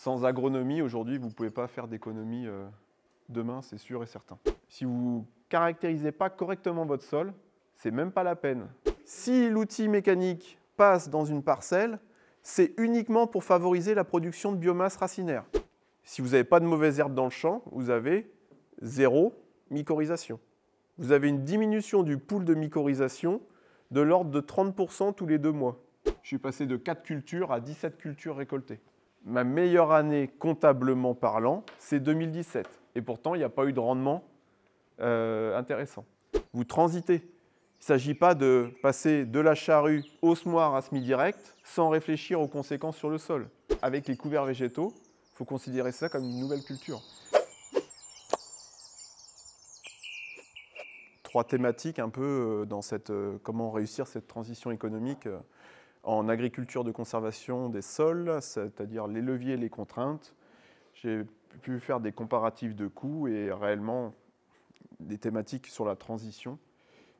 Sans agronomie, aujourd'hui, vous ne pouvez pas faire d'économie demain, c'est sûr et certain. Si vous ne caractérisez pas correctement votre sol, c'est même pas la peine. Si l'outil mécanique passe dans une parcelle, c'est uniquement pour favoriser la production de biomasse racinaire. Si vous n'avez pas de mauvaises herbes dans le champ, vous avez zéro mycorhisation. Vous avez une diminution du pool de mycorhisation de l'ordre de 30% tous les 2 mois. Je suis passé de 4 cultures à 17 cultures récoltées. Ma meilleure année comptablement parlant, c'est 2017. Et pourtant, il n'y a pas eu de rendement intéressant. Vous transitez. Il ne s'agit pas de passer de la charrue au semoir à semi-direct sans réfléchir aux conséquences sur le sol. Avec les couverts végétaux, il faut considérer ça comme une nouvelle culture. 3 thématiques un peu dans cette comment réussir cette transition économique en agriculture de conservation des sols, c'est-à-dire les leviers et les contraintes. J'ai pu faire des comparatifs de coûts et réellement des thématiques sur la transition.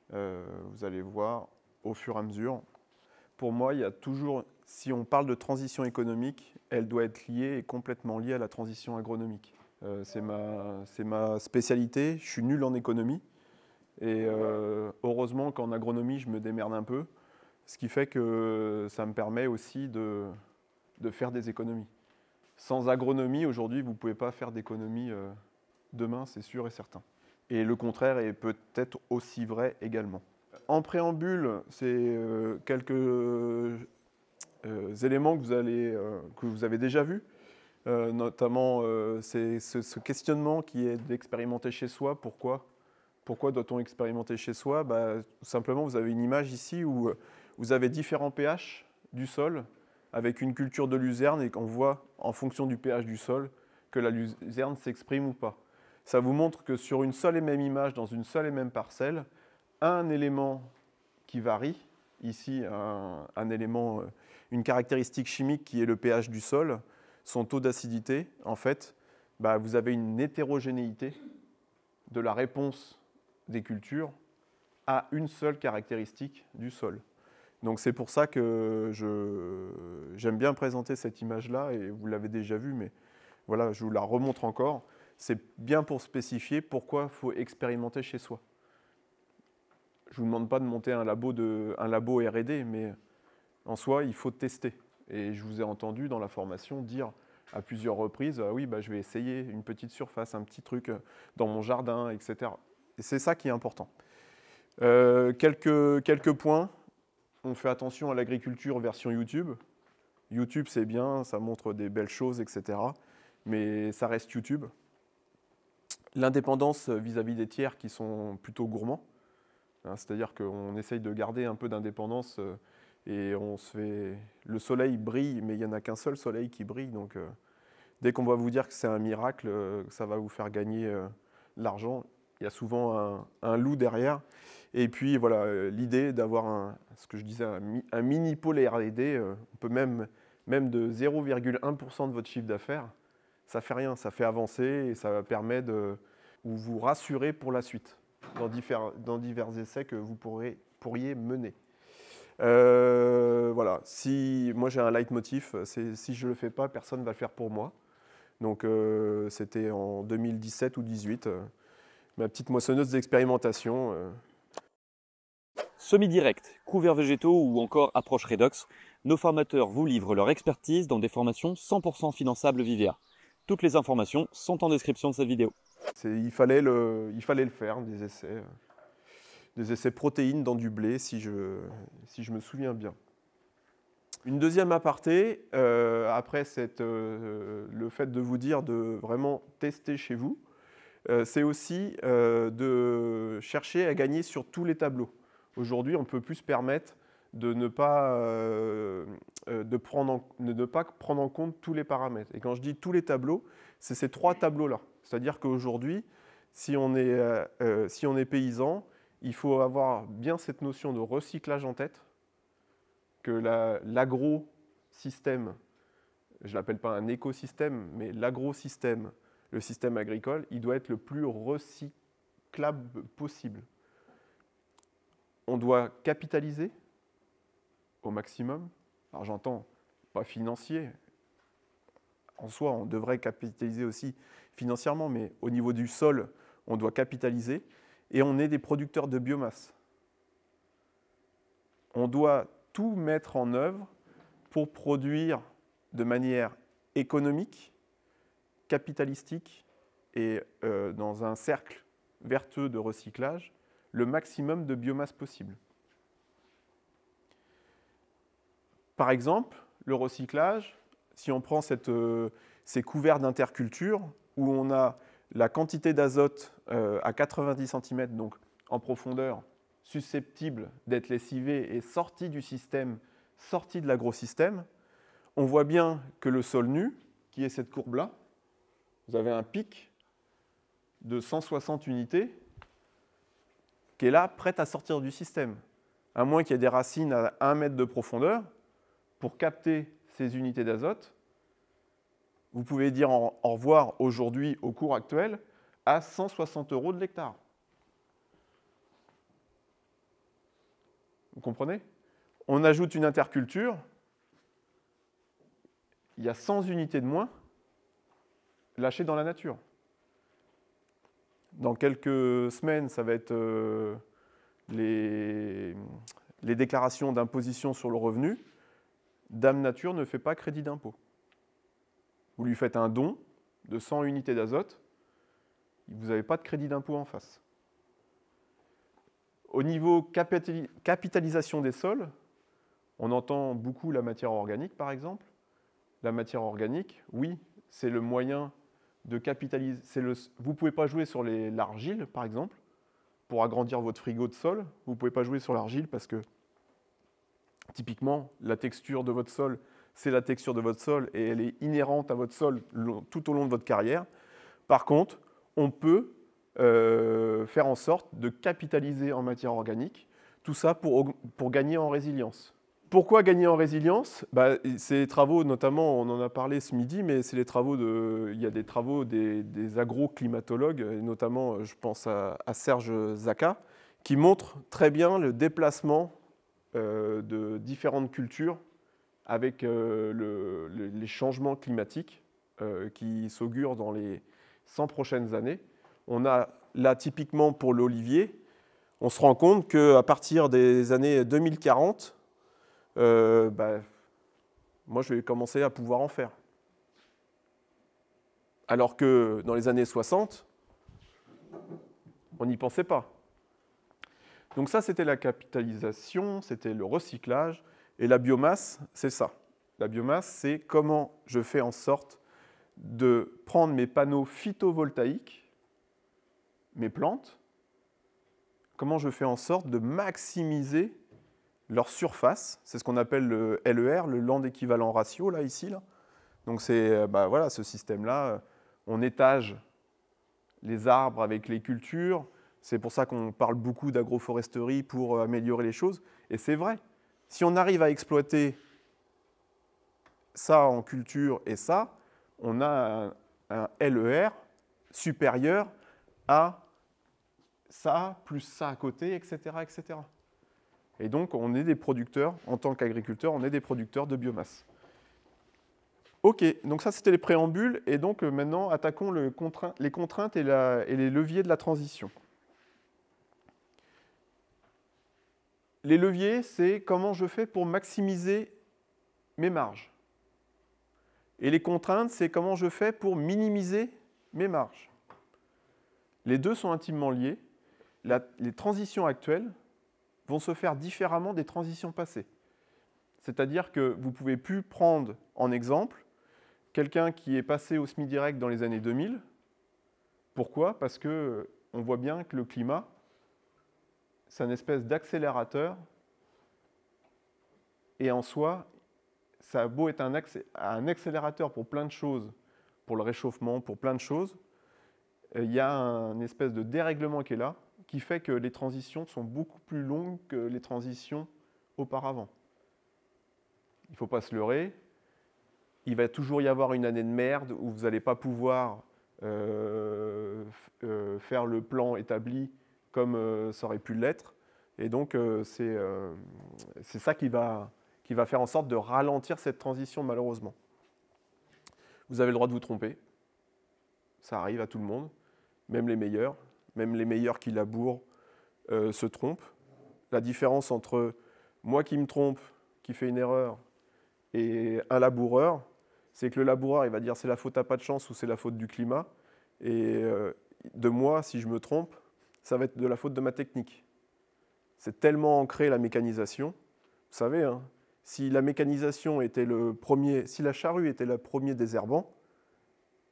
Vous allez voir au fur et à mesure. Pour moi, il y a toujours, si on parle de transition économique, elle doit être liée et complètement liée à la transition agronomique. C'est ma spécialité, je suis nul en économie. Et heureusement qu'en agronomie, je me démerde un peu, ce qui fait que ça me permet aussi de faire des économies. Sans agronomie, aujourd'hui, vous ne pouvez pas faire d'économie demain, c'est sûr et certain. Et le contraire est peut-être aussi vrai également. En préambule, c'est quelques éléments que vous avez déjà vus, notamment c'est ce questionnement qui est d'expérimenter chez soi. Pourquoi doit-on expérimenter chez soi? Tout simplement, vous avez une image ici où vous avez différents pH du sol avec une culture de luzerne et qu'on voit en fonction du pH du sol que la luzerne s'exprime ou pas. Ça vous montre que sur une seule et même image, dans une seule et même parcelle, un élément qui varie, ici un élément, une caractéristique chimique qui est le pH du sol, son taux d'acidité, en fait, vous avez une hétérogénéité de la réponse des cultures à une seule caractéristique du sol. Donc c'est pour ça que j'aime bien présenter cette image-là, et vous l'avez déjà vue, mais voilà, je vous la remontre encore. C'est bien pour spécifier pourquoi il faut expérimenter chez soi. Je ne vous demande pas de monter un labo R&D, mais en soi, il faut tester. Et je vous ai entendu dans la formation dire à plusieurs reprises, ah oui, je vais essayer une petite surface, un petit truc dans mon jardin, etc. Et c'est ça qui est important. Quelques points. On fait attention à l'agriculture version YouTube. YouTube, c'est bien, ça montre des belles choses, etc. Mais ça reste YouTube. L'indépendance vis-à-vis des tiers qui sont plutôt gourmands. C'est-à-dire qu'on essaye de garder un peu d'indépendance et le soleil brille, mais il n'y en a qu'un seul soleil qui brille. Donc, dès qu'on va vous dire que c'est un miracle, que ça va vous faire gagner de l'argent, il y a souvent un loup derrière. Et puis, voilà, l'idée d'avoir ce que je disais, un mini pôle R&D, on peut même de 0,1% de votre chiffre d'affaires, ça ne fait rien, ça fait avancer et ça permet de vous rassurer pour la suite dans divers essais que vous pourriez mener. Voilà, moi j'ai un leitmotiv, c'est si je ne le fais pas, personne ne va le faire pour moi. Donc c'était en 2017 ou 2018, ma petite moissonneuse d'expérimentation. Semi-direct, couverts végétaux ou encore approche redox, nos formateurs vous livrent leur expertise dans des formations 100% finançables Vivea. Toutes les informations sont en description de cette vidéo. Il fallait le faire, des essais protéines dans du blé, si je me souviens bien. Une deuxième aparté, après le fait de vous dire de vraiment tester chez vous, c'est aussi de chercher à gagner sur tous les tableaux. Aujourd'hui, on ne peut plus se permettre de ne pas prendre en compte tous les paramètres. Et quand je dis tous les tableaux, c'est ces 3 tableaux-là. C'est-à-dire qu'aujourd'hui, si on est paysan, il faut avoir bien cette notion de recyclage en tête, que l'agro-système, je ne l'appelle pas un écosystème, mais l'agro-système, le système agricole, il doit être le plus recyclable possible. On doit capitaliser au maximum. Alors j'entends pas financier, en soi, on devrait capitaliser aussi financièrement, mais au niveau du sol, on doit capitaliser. Et on est des producteurs de biomasse. On doit tout mettre en œuvre pour produire de manière économique, capitalistique et dans un cercle vertueux de recyclage, le maximum de biomasse possible. Par exemple, le recyclage, si on prend ces couverts d'interculture, où on a la quantité d'azote à 90 cm, donc en profondeur, susceptible d'être lessivée et sortie du système, sortie de l'agrosystème, on voit bien que le sol nu, qui est cette courbe-là, vous avez un pic de 160 unités qui est là, prête à sortir du système. À moins qu'il y ait des racines à 1 mètre de profondeur, pour capter ces unités d'azote, vous pouvez dire au revoir aujourd'hui, au cours actuel, à 160 € de l'hectare. Vous comprenez? On ajoute une interculture, il y a 100 unités de moins lâchées dans la nature. Dans quelques semaines, ça va être les déclarations d'imposition sur le revenu. Dame Nature ne fait pas crédit d'impôt. Vous lui faites un don de 100 unités d'azote, vous n'avez pas de crédit d'impôt en face. Au niveau capitalisation des sols, on entend beaucoup la matière organique, par exemple. La matière organique, oui, c'est le moyen de capitaliser. Vous ne pouvez pas jouer sur l'argile, par exemple, pour agrandir votre frigo de sol. Vous ne pouvez pas jouer sur l'argile parce que, typiquement, la texture de votre sol, c'est la texture de votre sol et elle est inhérente à votre sol tout au long de votre carrière. Par contre, on peut faire en sorte de capitaliser en matière organique, tout ça pour gagner en résilience. Pourquoi gagner en résilience? C'est les travaux, notamment, on en a parlé ce midi, mais c'est les travaux il y a des travaux des agroclimatologues, et notamment, je pense à Serge Zaka, qui montrent très bien le déplacement de différentes cultures avec les changements climatiques qui s'augurent dans les 100 prochaines années. On a là, typiquement pour l'olivier, on se rend compte qu'à partir des années 2040, moi je vais commencer à pouvoir en faire. Alors que dans les années 60, on n'y pensait pas. Donc ça, c'était la capitalisation, c'était le recyclage. Et la biomasse, c'est ça. La biomasse, c'est comment je fais en sorte de prendre mes panneaux phytovoltaïques, mes plantes, comment je fais en sorte de maximiser leur surface. C'est ce qu'on appelle le LER, le land équivalent ratio, là, ici. Là. Donc c'est voilà, ce système-là. On étage les arbres avec les cultures. C'est pour ça qu'on parle beaucoup d'agroforesterie pour améliorer les choses. Et c'est vrai. Si on arrive à exploiter ça en culture et ça, on a un LER supérieur à ça, plus ça à côté, etc., etc. Et donc, on est des producteurs, en tant qu'agriculteurs, on est des producteurs de biomasse. OK, donc ça, c'était les préambules. Et donc, maintenant, attaquons les contraintes et les leviers de la transition. Les leviers, c'est comment je fais pour maximiser mes marges. Et les contraintes, c'est comment je fais pour minimiser mes marges. Les deux sont intimement liés. Les transitions actuelles vont se faire différemment des transitions passées. C'est-à-dire que vous ne pouvez plus prendre en exemple quelqu'un qui est passé au semi-direct dans les années 2000. Pourquoi? Parce qu'on voit bien que le climat, c'est une espèce d'accélérateur. Et en soi, ça a beau être un accélérateur pour plein de choses, pour le réchauffement, pour plein de choses, il y a une espèce de dérèglement qui est là, qui fait que les transitions sont beaucoup plus longues que les transitions auparavant. Il ne faut pas se leurrer. Il va toujours y avoir une année de merde où vous n'allez pas pouvoir faire le plan établi comme ça aurait pu l'être. Et donc, c'est ça qui va faire en sorte de ralentir cette transition, malheureusement. Vous avez le droit de vous tromper. Ça arrive à tout le monde, même les meilleurs qui labourent se trompent. La différence entre moi qui me trompe, qui fait une erreur, et un laboureur, c'est que le laboureur, il va dire c'est la faute à pas de chance ou c'est la faute du climat. Et de moi, si je me trompe, ça va être de la faute de ma technique. C'est tellement ancré la mécanisation. Vous savez, hein, si la mécanisation était le premier, si la charrue était le premier désherbant,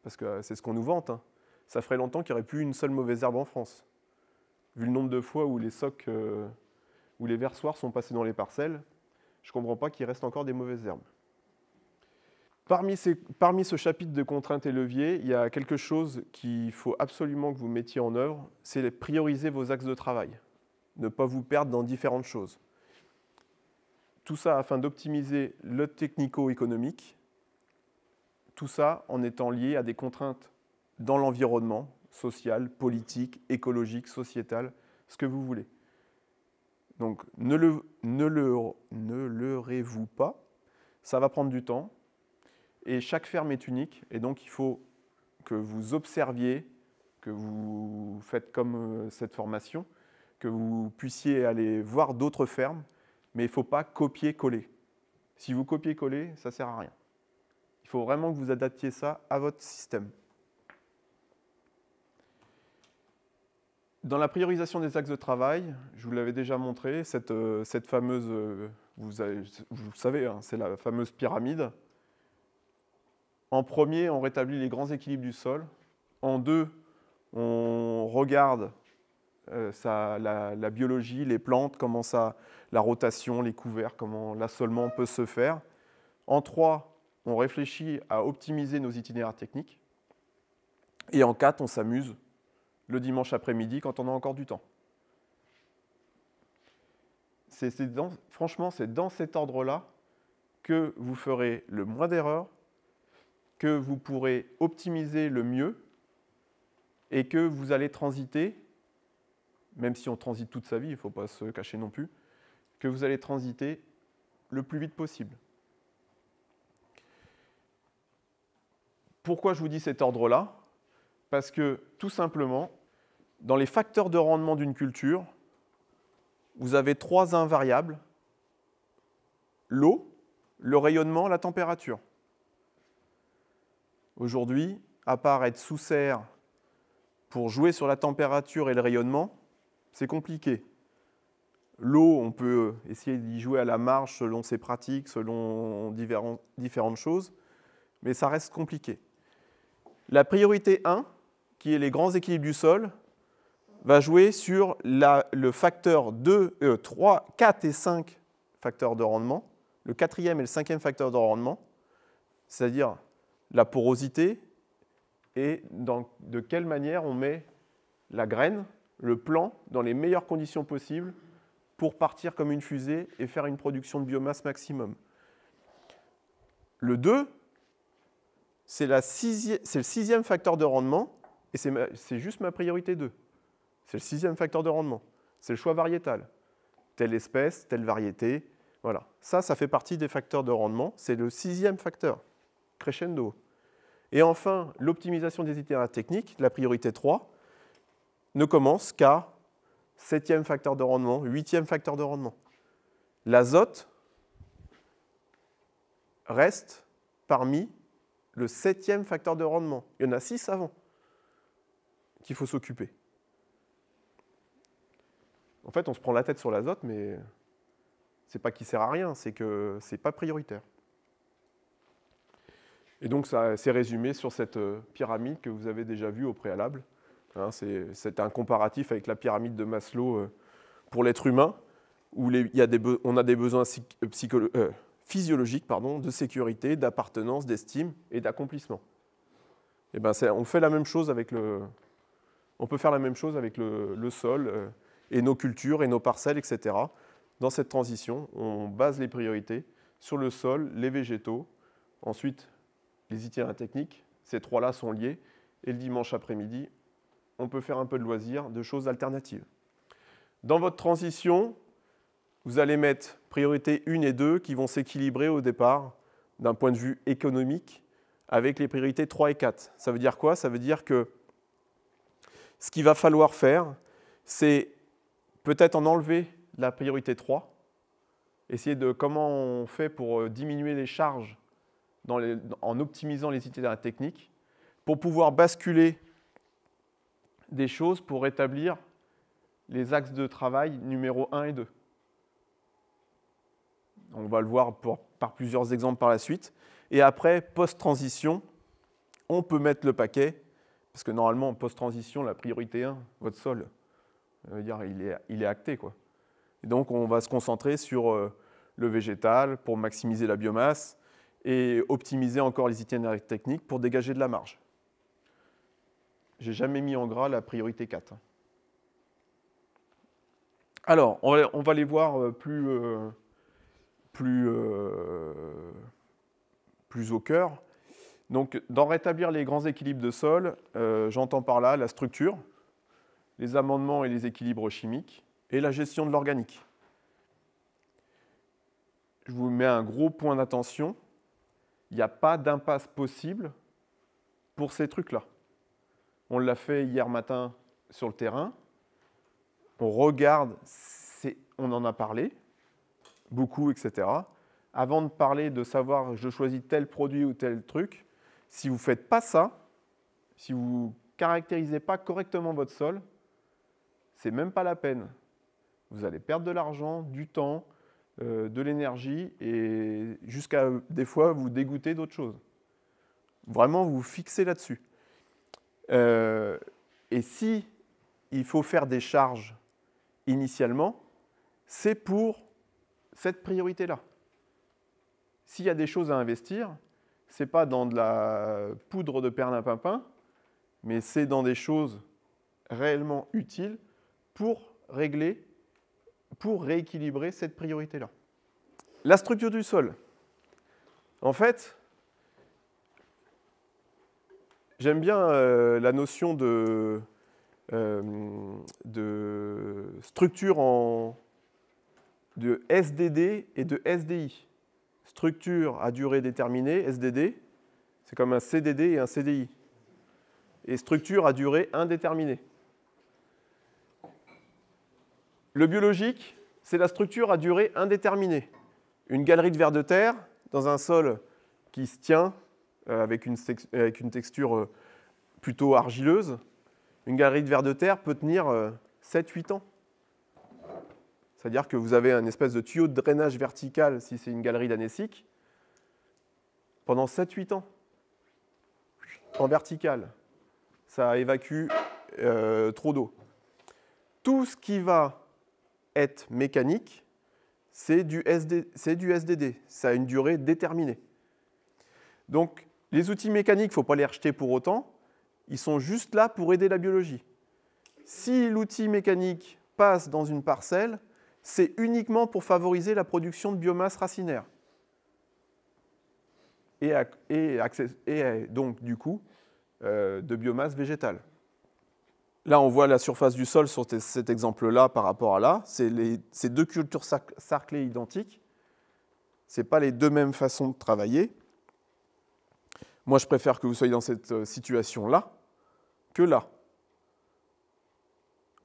parce que c'est ce qu'on nous vante, hein, ça ferait longtemps qu'il n'y aurait plus une seule mauvaise herbe en France. Vu le nombre de fois où les socs, où les versoirs sont passés dans les parcelles, je ne comprends pas qu'il reste encore des mauvaises herbes. Parmi ce chapitre de contraintes et leviers, il y a quelque chose qu'il faut absolument que vous mettiez en œuvre, c'est prioriser vos axes de travail. Ne pas vous perdre dans différentes choses. Tout ça afin d'optimiser le technico-économique, tout ça en étant lié à des contraintes dans l'environnement, social, politique, écologique, sociétal, ce que vous voulez. Donc ne leurrez-vous pas, ça va prendre du temps, et chaque ferme est unique, et donc il faut que vous observiez, que vous faites comme cette formation, que vous puissiez aller voir d'autres fermes, mais il ne faut pas copier-coller. Si vous copiez-collez, ça ne sert à rien. Il faut vraiment que vous adaptiez ça à votre système. Dans la priorisation des axes de travail, je vous l'avais déjà montré, cette fameuse, vous savez, hein, c'est la fameuse pyramide. En premier, on rétablit les grands équilibres du sol. En deux, on regarde la biologie, les plantes, comment ça, la rotation, les couverts, comment l'assolement peut se faire. En trois, on réfléchit à optimiser nos itinéraires techniques. Et en quatre, on s'amuse le dimanche après-midi quand on a encore du temps. Franchement, c'est dans cet ordre-là que vous ferez le moins d'erreurs, que vous pourrez optimiser le mieux et que vous allez transiter, même si on transite toute sa vie, il ne faut pas se cacher non plus, que vous allez transiter le plus vite possible. Pourquoi je vous dis cet ordre-là? Parce que, tout simplement, dans les facteurs de rendement d'une culture, vous avez trois invariables: l'eau, le rayonnement, la température. Aujourd'hui, à part être sous serre pour jouer sur la température et le rayonnement, c'est compliqué. L'eau, on peut essayer d'y jouer à la marge selon ses pratiques, selon différentes choses, mais ça reste compliqué. La priorité 1, qui est les grands équilibres du sol, va jouer sur le facteur 2, 3, 4 et 5 facteurs de rendement, le quatrième et le cinquième facteur de rendement, c'est-à-dire la porosité et de quelle manière on met la graine, le plant, dans les meilleures conditions possibles pour partir comme une fusée et faire une production de biomasse maximum. Le 2, c'est le sixième facteur de rendement, et c'est juste ma priorité 2. C'est le sixième facteur de rendement. C'est le choix variétal. Telle espèce, telle variété, voilà. Ça fait partie des facteurs de rendement. C'est le sixième facteur, crescendo. Et enfin, l'optimisation des itinéraires techniques, la priorité 3, ne commence qu'à septième facteur de rendement, huitième facteur de rendement. L'azote reste parmi le septième facteur de rendement. Il y en a 6 avant qu'il faut s'occuper. En fait, on se prend la tête sur l'azote, mais c'est pas qu'il sert à rien, c'est que c'est pas prioritaire. Et donc, c'est résumé sur cette pyramide que vous avez déjà vue au préalable. Hein, c'est un comparatif avec la pyramide de Maslow pour l'être humain, où on a des besoins physiologiques, de sécurité, d'appartenance, d'estime et d'accomplissement. Et ben, on fait la même chose avec on peut faire la même chose avec le sol et nos cultures et nos parcelles, etc. Dans cette transition, on base les priorités sur le sol, les végétaux, ensuite les itinéraires techniques. Ces trois-là sont liés. Et le dimanche après-midi, on peut faire un peu de loisirs, de choses alternatives. Dans votre transition, vous allez mettre priorité 1 et 2 qui vont s'équilibrer au départ d'un point de vue économique avec les priorités 3 et 4. Ça veut dire quoi? Ça veut dire que ce qu'il va falloir faire, c'est peut-être en enlever la priorité 3, essayer de comment on fait pour diminuer les charges en optimisant les itinéraires techniques, pour pouvoir basculer des choses pour rétablir les axes de travail numéro 1 et 2. On va le voir par plusieurs exemples par la suite. Et après, post-transition, on peut mettre le paquet, parce que normalement, post-transition, la priorité 1, votre sol, il est acté, quoi. Et donc, on va se concentrer sur le végétal pour maximiser la biomasse et optimiser encore les itinéraires techniques pour dégager de la marge. Je n'ai jamais mis en gras la priorité 4. Alors, on va les voir plus au cœur. Donc, dans rétablir les grands équilibres de sol, j'entends par là la structure, les amendements et les équilibres chimiques, et la gestion de l'organique. Je vous mets un gros point d'attention. Il n'y a pas d'impasse possible pour ces trucs-là. On l'a fait hier matin sur le terrain. On regarde, on en a parlé, beaucoup, etc. Avant de parler de savoir je choisis tel produit ou tel truc, si vous ne faites pas ça, si vous ne caractérisez pas correctement votre sol, c'est même pas la peine. Vous allez perdre de l'argent, du temps, de l'énergie et jusqu'à des fois vous dégoûter d'autres choses. Vraiment vous fixez là-dessus. Et si il faut faire des charges initialement, c'est pour cette priorité-là. S'il y a des choses à investir, ce n'est pas dans de la poudre de perlimpinpin, mais c'est dans des choses réellement utiles pour régler, pour rééquilibrer cette priorité-là. La structure du sol. En fait, j'aime bien la notion de structure de SDD et de SDI. Structure à durée déterminée, SDD, c'est comme un CDD et un CDI. Et structure à durée indéterminée. Le biologique, c'est la structure à durée indéterminée. Une galerie de vers de terre dans un sol qui se tient avec une texture plutôt argileuse. Une galerie de vers de terre peut tenir 7-8 ans. C'est-à-dire que vous avez un espèce de tuyau de drainage vertical, si c'est une galerie d'annécique, pendant 7-8 ans, en vertical. Ça évacue trop d'eau. Tout ce qui va être mécanique, c'est du SDD. Ça a une durée déterminée. Donc, les outils mécaniques, il ne faut pas les rejeter pour autant. Ils sont juste là pour aider la biologie. Si l'outil mécanique passe dans une parcelle, c'est uniquement pour favoriser la production de biomasse racinaire. Et donc, du coup, de biomasse végétale. Là, on voit la surface du sol sur cet exemple-là par rapport à là. C'est deux cultures sarclées identiques. Ce n'est pas les deux mêmes façons de travailler. Moi, je préfère que vous soyez dans cette situation-là que là.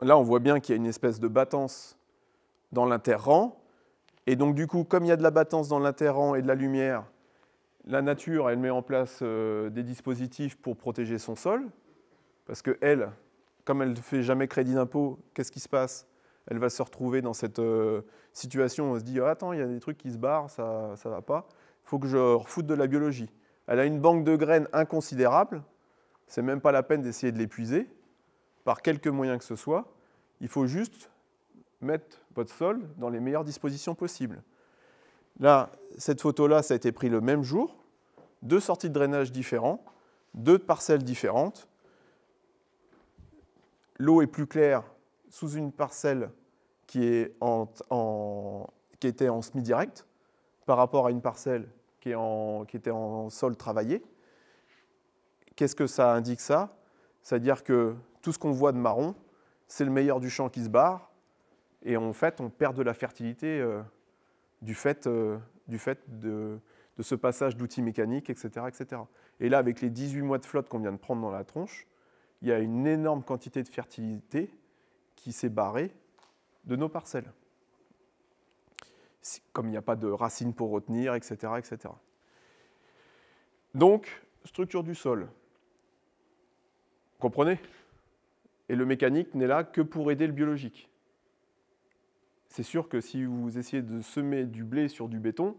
Là, on voit bien qu'il y a une espèce de battance dans l'interrang. Et donc, du coup, comme il y a de la battance dans l'interrang et de la lumière, la nature, elle met en place des dispositifs pour protéger son sol. Parce qu'elle, comme elle ne fait jamais crédit d'impôt, qu'est-ce qui se passe? Elle va se retrouver dans cette situation où on se dit « Attends, il y a des trucs qui se barrent, ça ne va pas. Il faut que je refoute de la biologie. » Elle a une banque de graines inconsidérable. Ce n'est même pas la peine d'essayer de l'épuiser par quelque moyen que ce soit. Il faut juste mettre votre sol dans les meilleures dispositions possibles. Là, cette photo-là, ça a été pris le même jour. 2 sorties de drainage différentes, 2 parcelles différentes. L'eau est plus claire sous une parcelle qui était en semi-direct par rapport à une parcelle qui était en sol travaillé. Qu'est-ce que ça indique ça? C'est-à-dire que tout ce qu'on voit de marron, c'est le meilleur du champ qui se barre, et en fait, on perd de la fertilité du fait de ce passage d'outils mécaniques, etc., etc. Et là, avec les 18 mois de flotte qu'on vient de prendre dans la tronche, il y a une énorme quantité de fertilité qui s'est barrée de nos parcelles. Comme il n'y a pas de racines pour retenir, etc., etc. Donc, structure du sol. Comprenez? Et le mécanique n'est là que pour aider le biologique. C'est sûr que si vous essayez de semer du blé sur du béton,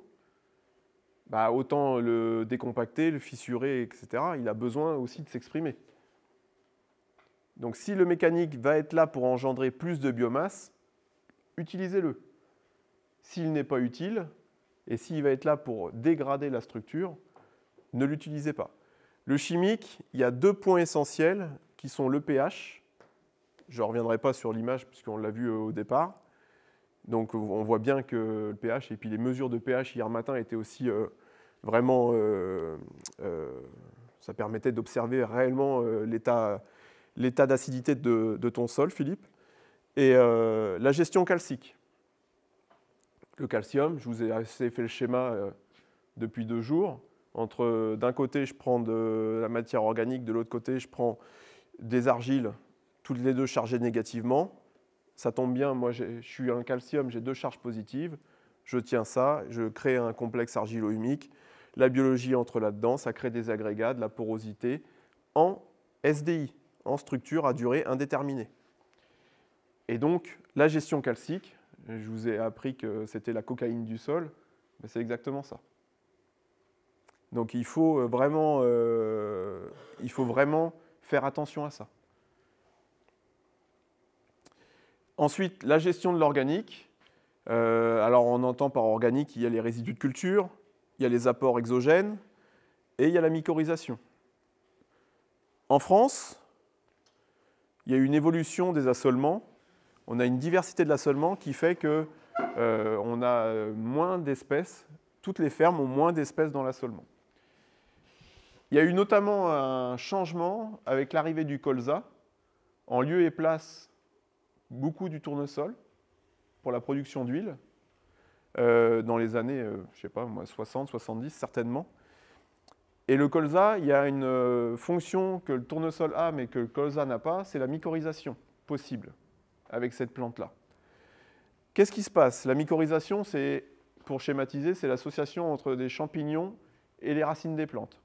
bah autant le décompacter, le fissurer, etc. Il a besoin aussi de s'exprimer. Donc si le mécanique va être là pour engendrer plus de biomasse, utilisez-le. S'il n'est pas utile, et s'il va être là pour dégrader la structure, ne l'utilisez pas. Le chimique, il y a 2 points essentiels qui sont le pH. Je ne reviendrai pas sur l'image puisqu'on l'a vu au départ. Donc on voit bien que le pH, et puis les mesures de pH hier matin étaient aussi vraiment... ça permettait d'observer réellement l'état d'acidité de ton sol, Philippe. Et la gestion calcique. Le calcium, je vous ai assez fait le schéma depuis 2 jours. Entre d'un côté, je prends de la matière organique, de l'autre côté, je prends des argiles, toutes les deux chargées négativement. Ça tombe bien, moi je suis un calcium, j'ai 2 charges positives. Je tiens ça, je crée un complexe argilo-humique. La biologie entre là-dedans, ça crée des agrégats, de la porosité en SDI, en structure à durée indéterminée. Et donc, la gestion calcique, je vous ai appris que c'était la cocaïne du sol, mais c'est exactement ça. Donc il faut vraiment faire attention à ça. Ensuite, la gestion de l'organique. Alors on entend par organique, il y a les résidus de culture, il y a les apports exogènes et il y a la mycorhisation. En France, il y a une évolution des assolements. On a une diversité de l'assolement qui fait qu'on a moins d'espèces. Toutes les fermes ont moins d'espèces dans l'assolement. Il y a eu notamment un changement avec l'arrivée du colza, en lieu et place beaucoup du tournesol pour la production d'huile, dans les années, je sais pas, moi, 60, 70 certainement. Et le colza, il y a une fonction que le tournesol a mais que le colza n'a pas, c'est la mycorhisation possible avec cette plante-là. Qu'est-ce qui se passe? La mycorhisation, c'est, pour schématiser, c'est l'association entre des champignons et les racines des plantes.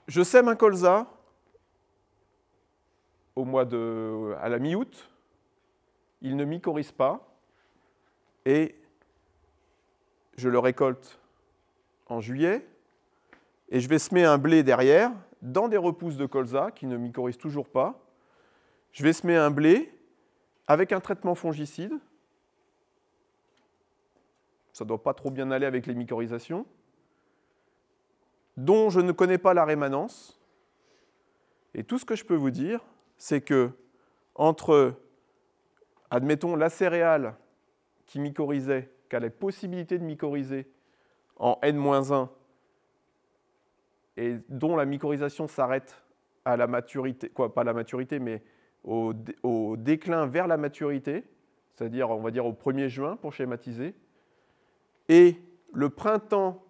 Je sème un colza à la mi-août, il ne mycorhize pas, et je le récolte en juillet, et je vais semer un blé derrière, dans des repousses de colza qui ne mycorhizent toujours pas. Je vais semer un blé avec un traitement fongicide. Ça ne doit pas trop bien aller avec les mycorhizations, dont je ne connais pas la rémanence. Et tout ce que je peux vous dire, c'est que entre, admettons, la céréale qui mycorhizait, qui a la possibilité de mycorhizer en N-1, et dont la mycorhisation s'arrête à la maturité, pas à la maturité, mais au déclin vers la maturité, c'est-à-dire, on va dire, au 1er juin, pour schématiser, et le printemps,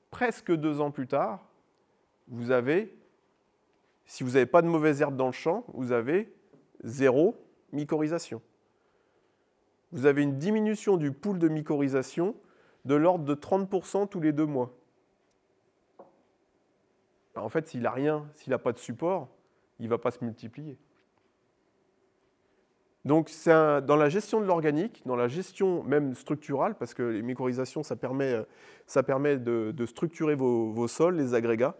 presque 2 ans plus tard, vous avez, si vous n'avez pas de mauvaises herbes dans le champ, vous avez 0 mycorhisation. Vous avez une diminution du pool de mycorhisation de l'ordre de 30% tous les 2 mois. En fait, s'il n'a rien, s'il n'a pas de support, il ne va pas se multiplier. Donc, dans la gestion de l'organique, dans la gestion même structurale, parce que les mycorhizations, ça permet de structurer vos sols, les agrégats,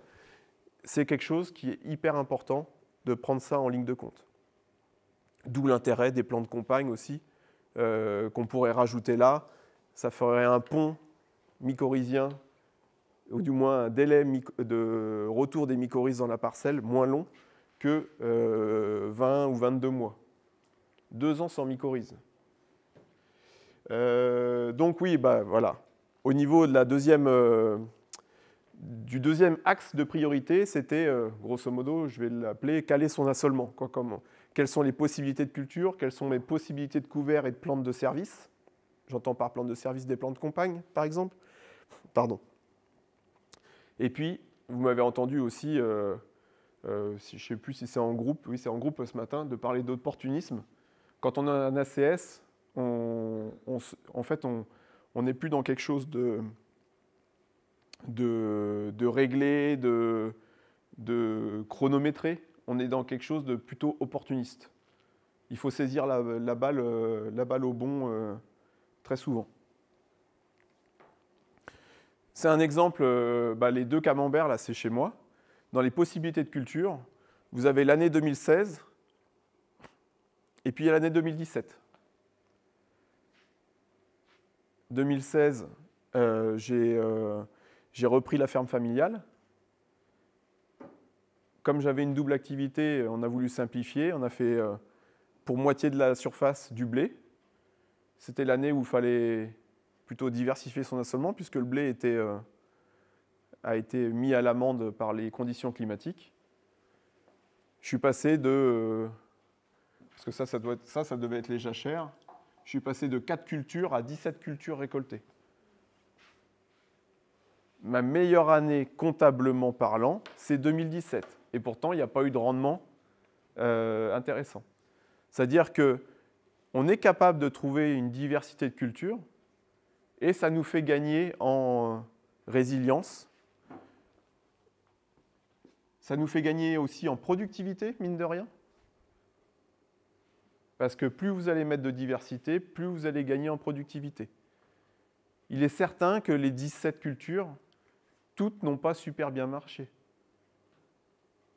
c'est quelque chose qui est hyper important de prendre ça en ligne de compte. D'où l'intérêt des plans de compagne aussi, qu'on pourrait rajouter là. Ça ferait un pont mycorhizien, ou du moins un délai de retour des mycorhizes dans la parcelle moins long que 20 ou 22 mois. 2 ans sans mycorhize. Donc oui, voilà. Au niveau de du deuxième axe de priorité, c'était, grosso modo, je vais l'appeler caler son assolement. Quelles sont les possibilités de culture, quelles sont les possibilités de couverts et de plantes de service. J'entends par plante de service des plantes de campagne, par exemple. Pardon. Et puis, vous m'avez entendu aussi, je ne sais plus si c'est en groupe, oui, c'est en groupe ce matin, de parler d'opportunisme. Quand on a un ACS, en fait, on n'est plus dans quelque chose de réglé, de chronométré. On est dans quelque chose de plutôt opportuniste. Il faut saisir la balle au bon très souvent. C'est un exemple, les 2 camemberts, là, c'est chez moi. Dans les possibilités de culture, vous avez l'année 2016 et puis il y a l'année 2017. 2016, j'ai repris la ferme familiale. Comme j'avais une double activité, on a voulu simplifier. On a fait pour moitié de la surface du blé. C'était l'année où il fallait plutôt diversifier son assolement puisque le blé a été mis à l'amende par les conditions climatiques. Je suis passé de... parce que ça devait être les jachères. Je suis passé de 4 cultures à 17 cultures récoltées. Ma meilleure année comptablement parlant, c'est 2017. Et pourtant, il n'y a pas eu de rendement intéressant. C'est-à-dire qu'on est capable de trouver une diversité de cultures et ça nous fait gagner en résilience. Ça nous fait gagner aussi en productivité, mine de rien. Parce que plus vous allez mettre de diversité, plus vous allez gagner en productivité. Il est certain que les 17 cultures, toutes n'ont pas super bien marché.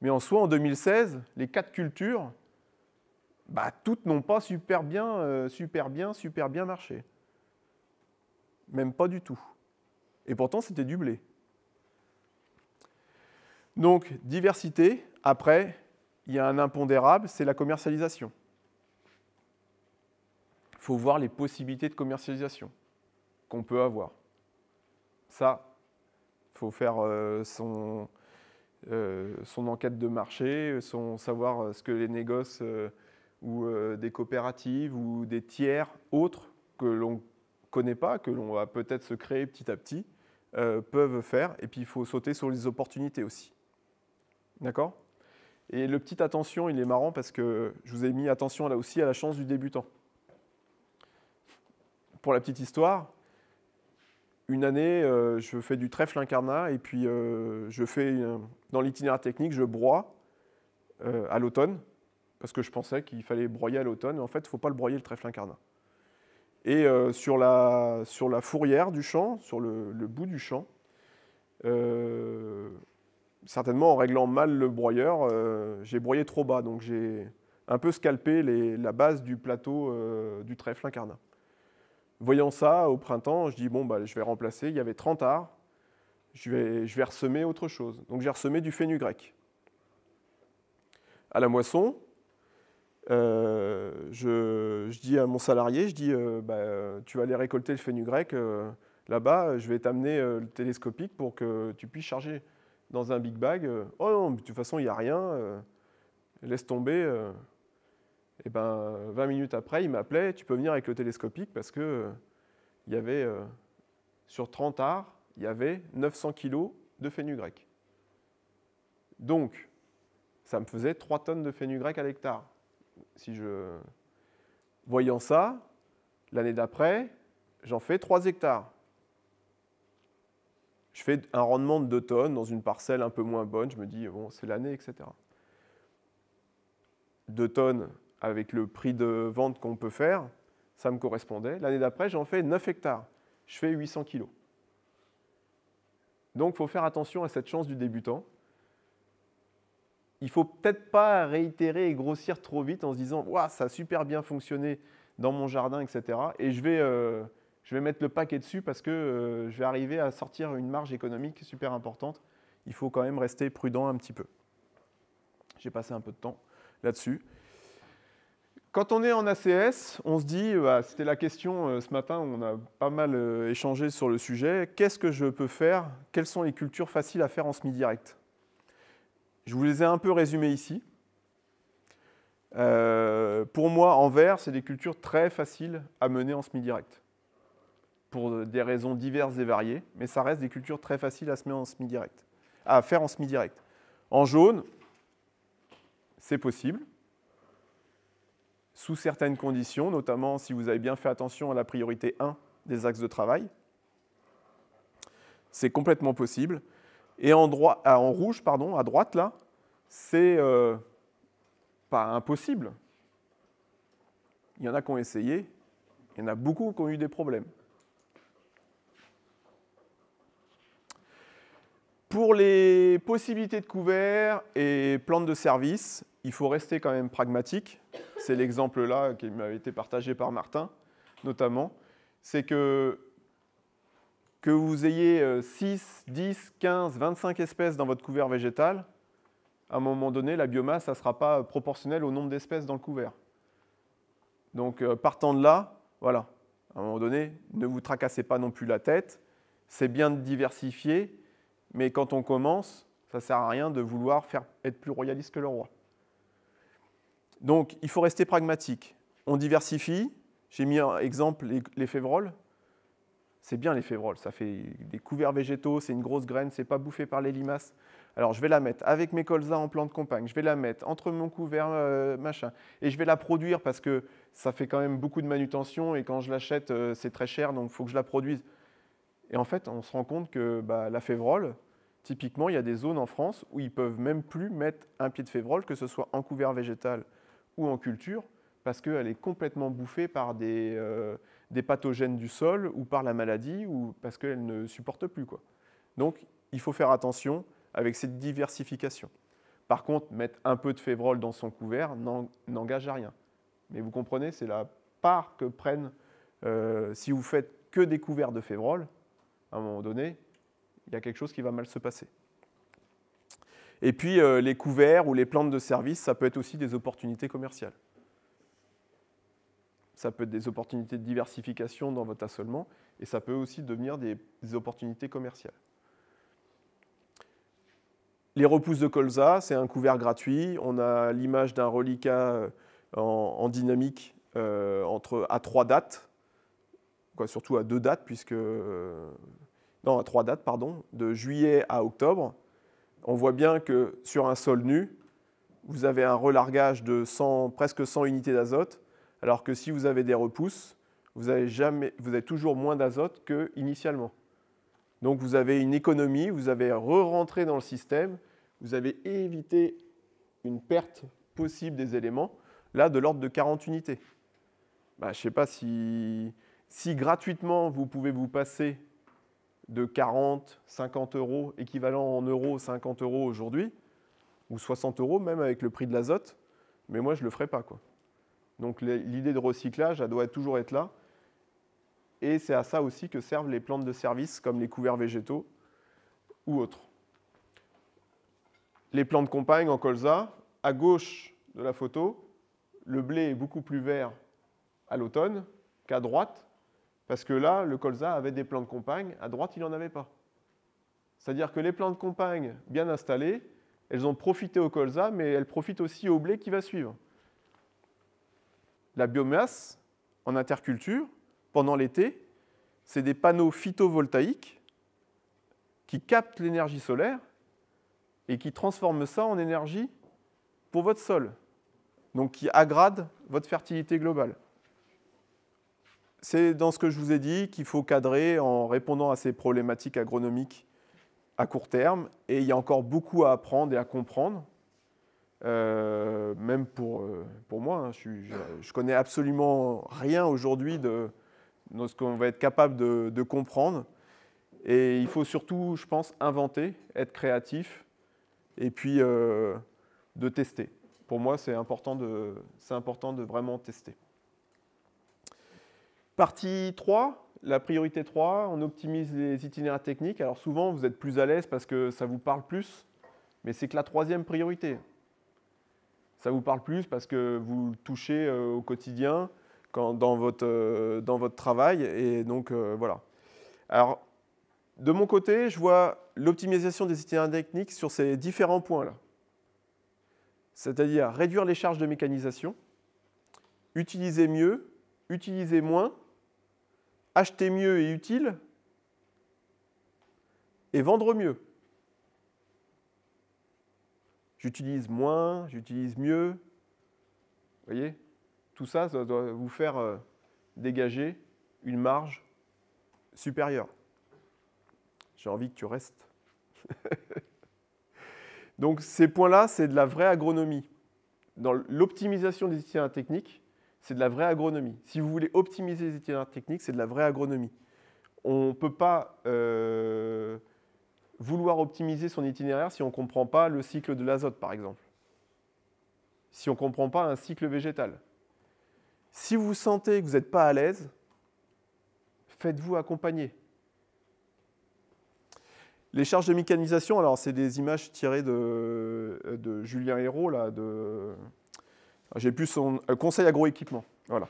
Mais en soi, en 2016, les 4 cultures, toutes n'ont pas super bien marché. Même pas du tout. Et pourtant, c'était du blé. Donc, diversité. Après, il y a un impondérable, c'est la commercialisation. Il faut voir les possibilités de commercialisation qu'on peut avoir. Ça, il faut faire son enquête de marché, savoir ce que les négoces ou des coopératives ou des tiers autres que l'on connaît pas, que l'on va peut-être se créer petit à petit, peuvent faire. Et puis, il faut sauter sur les opportunités aussi. D'accord ? Et le petit attention, il est marrant parce que je vous ai mis attention là aussi à la chance du débutant. Pour la petite histoire, une année, je fais du trèfle incarnat et puis je fais, dans l'itinéraire technique, je broie à l'automne parce que je pensais qu'il fallait broyer à l'automne. En fait, il ne faut pas le broyer, le trèfle incarnat. Et sur la fourrière du champ, sur le bout du champ, certainement en réglant mal le broyeur, j'ai broyé trop bas. Donc j'ai un peu scalpé la base du plateau du trèfle incarnat. Voyant ça, au printemps, je dis, je vais remplacer. Il y avait 30 arts, je vais ressemer autre chose. Donc j'ai ressemé du fenugrec. À la moisson, je dis à mon salarié, tu vas aller récolter le fenugrec là-bas, je vais t'amener le télescopique pour que tu puisses charger dans un big bag. Oh non, de toute façon, il n'y a rien, laisse tomber. Et 20 minutes après, il m'appelait, tu peux venir avec le télescopique parce que il y avait, sur 30 arts, il y avait 900 kg de fenugrec. Donc, ça me faisait 3 tonnes de fenugrec à l'hectare. Voyant ça, l'année d'après, j'en fais 3 hectares. Je fais un rendement de 2 tonnes dans une parcelle un peu moins bonne. Je me dis, bon, c'est l'année, etc. 2 tonnes avec le prix de vente qu'on peut faire, ça me correspondait. L'année d'après, j'en fais 9 hectares. Je fais 800 kilos. Donc, il faut faire attention à cette chance du débutant. Il ne faut peut-être pas réitérer et grossir trop vite en se disant « ça a super bien fonctionné dans mon jardin, etc. » Et je vais mettre le paquet dessus parce que je vais arriver à sortir une marge économique super importante. Il faut quand même rester prudent un petit peu. J'ai passé un peu de temps là-dessus. Quand on est en ACS, on se dit, c'était la question ce matin, on a pas mal échangé sur le sujet, qu'est-ce que je peux faire? Quelles sont les cultures faciles à faire en semi-direct? Je vous les ai un peu résumées ici. Pour moi, en vert, c'est des cultures très faciles à mener en semi-direct. pour des raisons diverses et variées, mais ça reste des cultures très faciles à semer en semi-direct, à faire en semi-direct. En jaune, c'est possible, sous certaines conditions, notamment si vous avez bien fait attention à la priorité 1 des axes de travail. C'est complètement possible. Et en rouge, pardon, à droite, là, c'est pas impossible. Il y en a qui ont essayé, il y en a beaucoup qui ont eu des problèmes. Pour les possibilités de couvert et plantes de service, il faut rester quand même pragmatique. C'est l'exemple là qui m'a été partagé par Martin, notamment. C'est que vous ayez 6, 10, 15, 25 espèces dans votre couvert végétal, à un moment donné, la biomasse, ça ne sera pas proportionnelle au nombre d'espèces dans le couvert. Donc, partant de là, voilà, à un moment donné, ne vous tracassez pas non plus la tête. C'est bien de diversifier, mais quand on commence, ça ne sert à rien de vouloir être plus royaliste que le roi. Donc, il faut rester pragmatique. On diversifie. J'ai mis en exemple les févroles. C'est bien les févroles, ça fait des couverts végétaux, c'est une grosse graine, c'est pas bouffé par les limaces. Alors je vais la mettre avec mes colzas en plante compagne, je vais la mettre entre mon couvert machin, et je vais la produire parce que ça fait quand même beaucoup de manutention et quand je l'achète, c'est très cher, donc il faut que je la produise. Et en fait, on se rend compte que la févrole, typiquement, il y a des zones en France où ils ne peuvent même plus mettre un pied de févrole, que ce soit en couvert végétal ou en culture, parce qu'elle est complètement bouffée par des pathogènes du sol ou par la maladie ou parce qu'elle ne supporte plus, quoi. Donc, il faut faire attention avec cette diversification. Par contre, mettre un peu de févrole dans son couvert n'engage à rien. Mais vous comprenez, c'est la part que prennent, si vous faites que des couverts de févrole, à un moment donné, il y a quelque chose qui va mal se passer. Et puis, les couverts ou les plantes de service, ça peut être aussi des opportunités commerciales. Ça peut être des opportunités de diversification dans votre assolement, et ça peut aussi devenir des opportunités commerciales. Les repousses de colza, c'est un couvert gratuit. On a l'image d'un reliquat en dynamique à 3 dates, surtout à 2 dates, non, à 3 dates, pardon, de juillet à octobre. On voit bien que sur un sol nu, vous avez un relargage de presque 100 unités d'azote, alors que si vous avez des repousses, vous avez toujours moins d'azote qu'initialement. Donc vous avez une économie, vous avez re-rentré dans le système, vous avez évité une perte possible des éléments, là de l'ordre de 40 unités. Je ne sais pas si gratuitement vous pouvez vous passer de 40, 50 euros, équivalent en euros 50 euros aujourd'hui, ou 60 euros même avec le prix de l'azote, mais moi je ne le ferai pas, quoi. Donc l'idée de recyclage, elle doit toujours être là. Et c'est à ça aussi que servent les plantes de service, comme les couverts végétaux ou autres. Les plantes compagne en colza, à gauche de la photo, le blé est beaucoup plus vert à l'automne qu'à droite, parce que là, le colza avait des plantes compagne, à droite, il n'en avait pas. C'est-à-dire que les plantes compagne bien installées, elles ont profité au colza, mais elles profitent aussi au blé qui va suivre. La biomasse en interculture, pendant l'été, c'est des panneaux phytovoltaïques qui captent l'énergie solaire et qui transforment ça en énergie pour votre sol, donc qui aggradent votre fertilité globale. C'est dans ce que je vous ai dit qu'il faut cadrer en répondant à ces problématiques agronomiques à court terme, et il y a encore beaucoup à apprendre et à comprendre. Même pour moi, hein, je connais absolument rien aujourd'hui de ce qu'on va être capable de comprendre. Et il faut surtout, je pense, inventer, être créatif, et puis de tester. Pour moi, c'est important de vraiment tester. Partie 3, la priorité 3, on optimise les itinéraires techniques. Alors souvent, vous êtes plus à l'aise parce que ça vous parle plus, mais c'est que la 3e priorité. Ça vous parle plus parce que vous le touchez au quotidien dans votre travail. Et donc, voilà. Alors, de mon côté, je vois l'optimisation des itinéraires techniques sur ces différents points-là. C'est-à-dire réduire les charges de mécanisation, utiliser mieux, utiliser moins, acheter mieux et utile et vendre mieux. J'utilise moins, j'utilise mieux. Vous voyez? Tout ça, ça doit vous faire dégager une marge supérieure. J'ai envie que tu restes. Donc ces points-là, c'est de la vraie agronomie. Dans l'optimisation des itinéraires techniques, c'est de la vraie agronomie. Si vous voulez optimiser les itinéraires techniques, c'est de la vraie agronomie. On ne peut pas vouloir optimiser son itinéraire si on ne comprend pas le cycle de l'azote, par exemple. Si on ne comprend pas un cycle végétal. Si vous sentez que vous n'êtes pas à l'aise, faites-vous accompagner. Les charges de mécanisation, alors c'est des images tirées de Julien Hérault, là, j'ai plus son conseil agroéquipement. Voilà.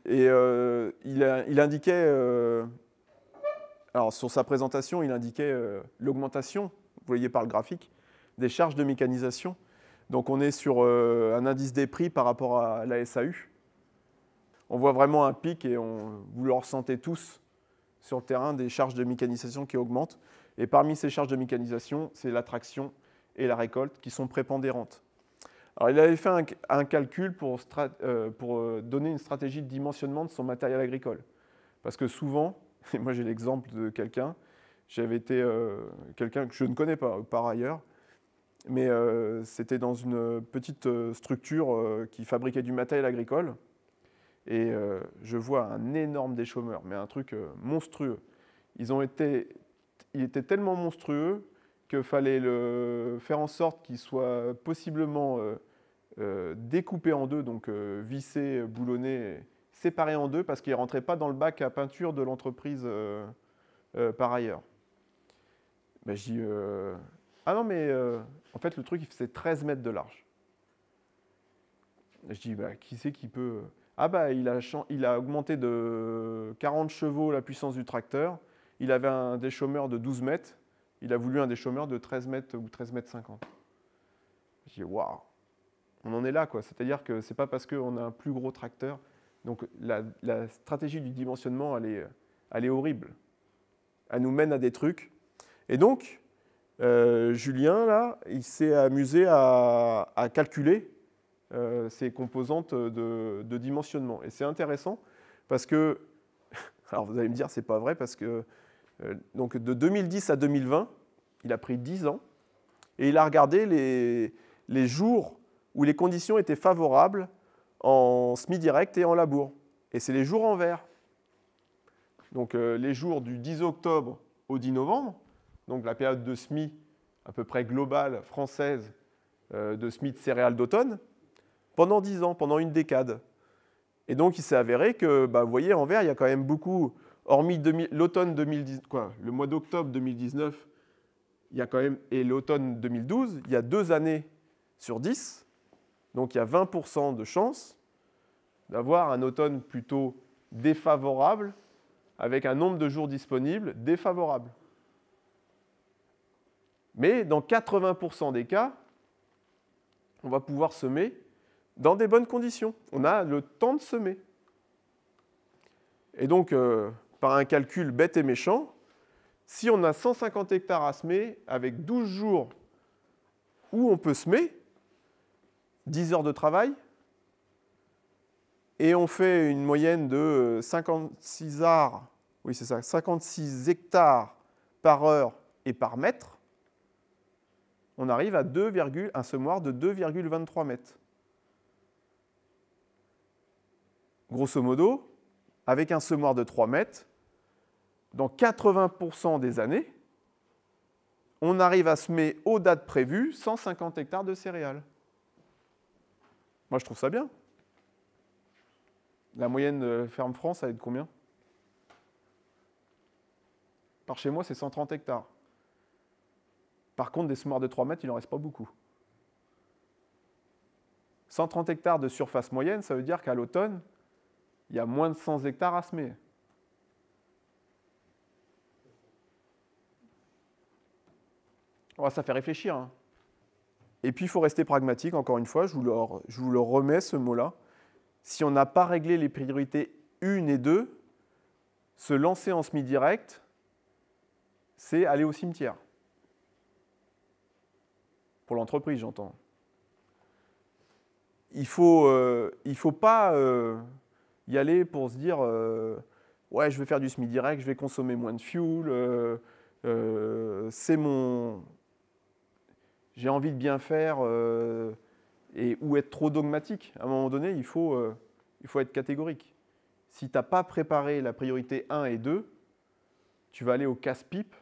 Il indiquait, alors sur sa présentation, il indiquait l'augmentation, vous voyez par le graphique, des charges de mécanisation. Donc on est sur un indice des prix par rapport à la SAU. On voit vraiment un pic et vous le ressentez tous sur le terrain, des charges de mécanisation qui augmentent. Et parmi ces charges de mécanisation, c'est la traction et la récolte qui sont prépondérantes. Alors, il avait fait un calcul pour donner une stratégie de dimensionnement de son matériel agricole. Parce que souvent, et moi j'ai l'exemple de quelqu'un, j'avais été quelqu'un que je ne connais pas par ailleurs, mais c'était dans une petite structure qui fabriquait du matériel agricole. Et je vois un énorme déchômeur, mais un truc monstrueux. Il était tellement monstrueux qu'il fallait faire en sorte qu'il soit possiblement découpé en deux, donc vissé, boulonné, séparé en deux, parce qu'il ne rentrait pas dans le bac à peinture de l'entreprise par ailleurs. Ben, je dis, ah non, mais en fait, le truc, il faisait 13 mètres de large. Je dis, bah, qui c'est qui peut... Ah bah, il a augmenté de 40 chevaux la puissance du tracteur. Il avait un déchômeur de 12 mètres. Il a voulu un déchômeur de 13 mètres ou 13 mètres 50. Je dis, waouh, on en est là, quoi. C'est-à-dire que ce n'est pas parce qu'on a un plus gros tracteur. Donc la stratégie du dimensionnement, elle est horrible. Elle nous mène à des trucs. Et donc, Julien, là, il s'est amusé à calculer ces composantes de dimensionnement. Et c'est intéressant parce que, alors vous allez me dire, c'est pas vrai, parce que donc de 2010 à 2020, il a pris 10 ans, et il a regardé les jours où les conditions étaient favorables en semi-direct et en labour. Et c'est les jours en vert. Donc les jours du 10 octobre au 10 novembre, donc la période de semis à peu près globale française de semis de céréales d'automne, pendant 10 ans, pendant une décade. Et donc, il s'est avéré que, bah, vous voyez, en vert, il y a quand même beaucoup, hormis l'automne 2010, le mois d'octobre 2019, il y a quand même, et l'automne 2012, il y a 2 années sur 10, donc il y a 20% de chance d'avoir un automne plutôt défavorable, avec un nombre de jours disponibles défavorable. Mais dans 80% des cas, on va pouvoir semer dans des bonnes conditions. On a le temps de semer. Et donc, par un calcul bête et méchant, si on a 150 hectares à semer, avec 12 jours où on peut semer, 10 heures de travail, et on fait une moyenne de 56 hectares par heure et par mètre, on arrive à un semoir de 2,23 mètres. Grosso modo, avec un semoir de 3 mètres, dans 80% des années, on arrive à semer aux dates prévues 150 hectares de céréales. Moi, je trouve ça bien. La moyenne de Ferme France, ça va être combien? Par chez moi, c'est 130 hectares. Par contre, des semoirs de 3 mètres, il n'en reste pas beaucoup. 130 hectares de surface moyenne, ça veut dire qu'à l'automne, il y a moins de 100 hectares à semer. Oh, ça fait réfléchir. Hein. Et puis, il faut rester pragmatique, encore une fois, je vous le remets, ce mot-là. Si on n'a pas réglé les priorités 1 et 2, se lancer en semi-direct, c'est aller au cimetière. Pour l'entreprise, j'entends. Il faut pas y aller pour se dire ouais, je vais faire du semi-direct, je vais consommer moins de fuel, j'ai envie de bien faire ou être trop dogmatique. À un moment donné, il faut être catégorique. Si tu n'as pas préparé la priorité 1 et 2, tu vas aller au casse-pipe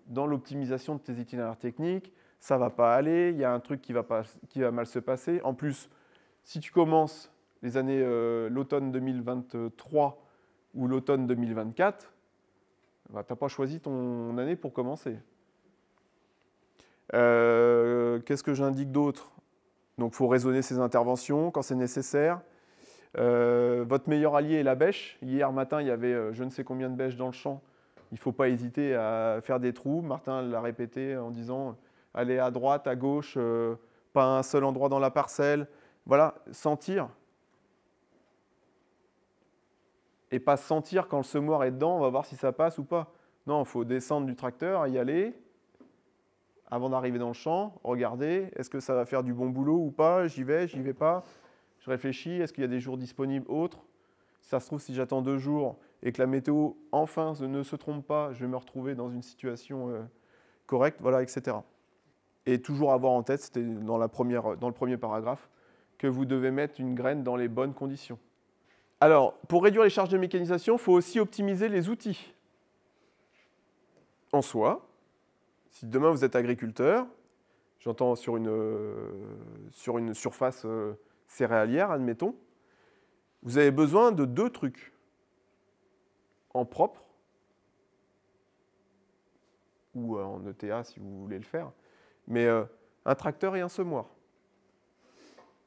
dans l'optimisation de tes itinéraires techniques. Ça ne va pas aller, il y a un truc qui va mal se passer. En plus, si tu commences l'automne 2023 ou l'automne 2024, bah, tu n'as pas choisi ton année pour commencer. Qu'est-ce que j'indique d'autre? Donc, il faut raisonner ses interventions quand c'est nécessaire. Votre meilleur allié est la bêche. Hier matin, il y avait je ne sais combien de bêches dans le champ. Il ne faut pas hésiter à faire des trous. Martin l'a répété en disant allez à droite, à gauche, pas un seul endroit dans la parcelle. Voilà, sentir. Et pas sentir quand le semoir est dedans, on va voir si ça passe ou pas. Non, il faut descendre du tracteur, y aller. Avant d'arriver dans le champ, regarder, est-ce que ça va faire du bon boulot ou pas? J'y vais pas. Je réfléchis, est-ce qu'il y a des jours disponibles autres? Si ça se trouve, si j'attends 2 jours et que la météo, enfin, ne se trompe pas, je vais me retrouver dans une situation correcte, voilà, etc. Et toujours avoir en tête, c'était dans le premier paragraphe, que vous devez mettre une graine dans les bonnes conditions. Alors, pour réduire les charges de mécanisation, il faut aussi optimiser les outils. En soi, si demain vous êtes agriculteur, j'entends sur une surface céréalière, admettons, vous avez besoin de 2 trucs. En propre, ou en ETA si vous voulez le faire, mais un tracteur et un semoir.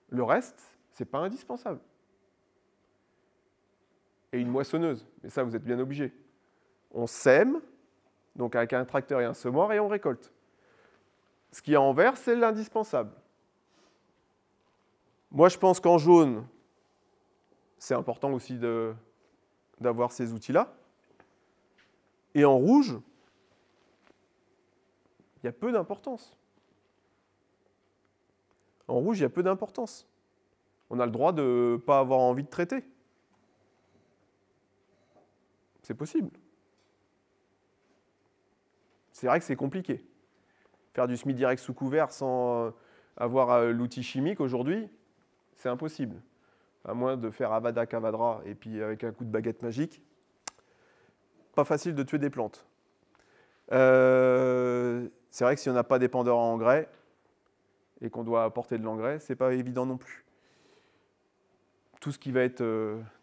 Le reste, ce n'est pas indispensable. Et une moissonneuse, mais ça vous êtes bien obligé. On sème, donc avec un tracteur et un semoir, et on récolte. Ce qui est en vert, c'est l'indispensable. Moi, je pense qu'en jaune, c'est important aussi d'avoir ces outils-là. Et en rouge, il y a peu d'importance. En rouge, il y a peu d'importance. On a le droit de ne pas avoir envie de traiter. C'est possible. C'est vrai que c'est compliqué. Faire du semi-direct sous couvert sans avoir l'outil chimique aujourd'hui, c'est impossible. À moins de faire Avada Kedavra et puis avec un coup de baguette magique, pas facile de tuer des plantes. C'est vrai que si on n'a pas d'épandeur à engrais et qu'on doit apporter de l'engrais, c'est pas évident non plus. Tout ce qui va être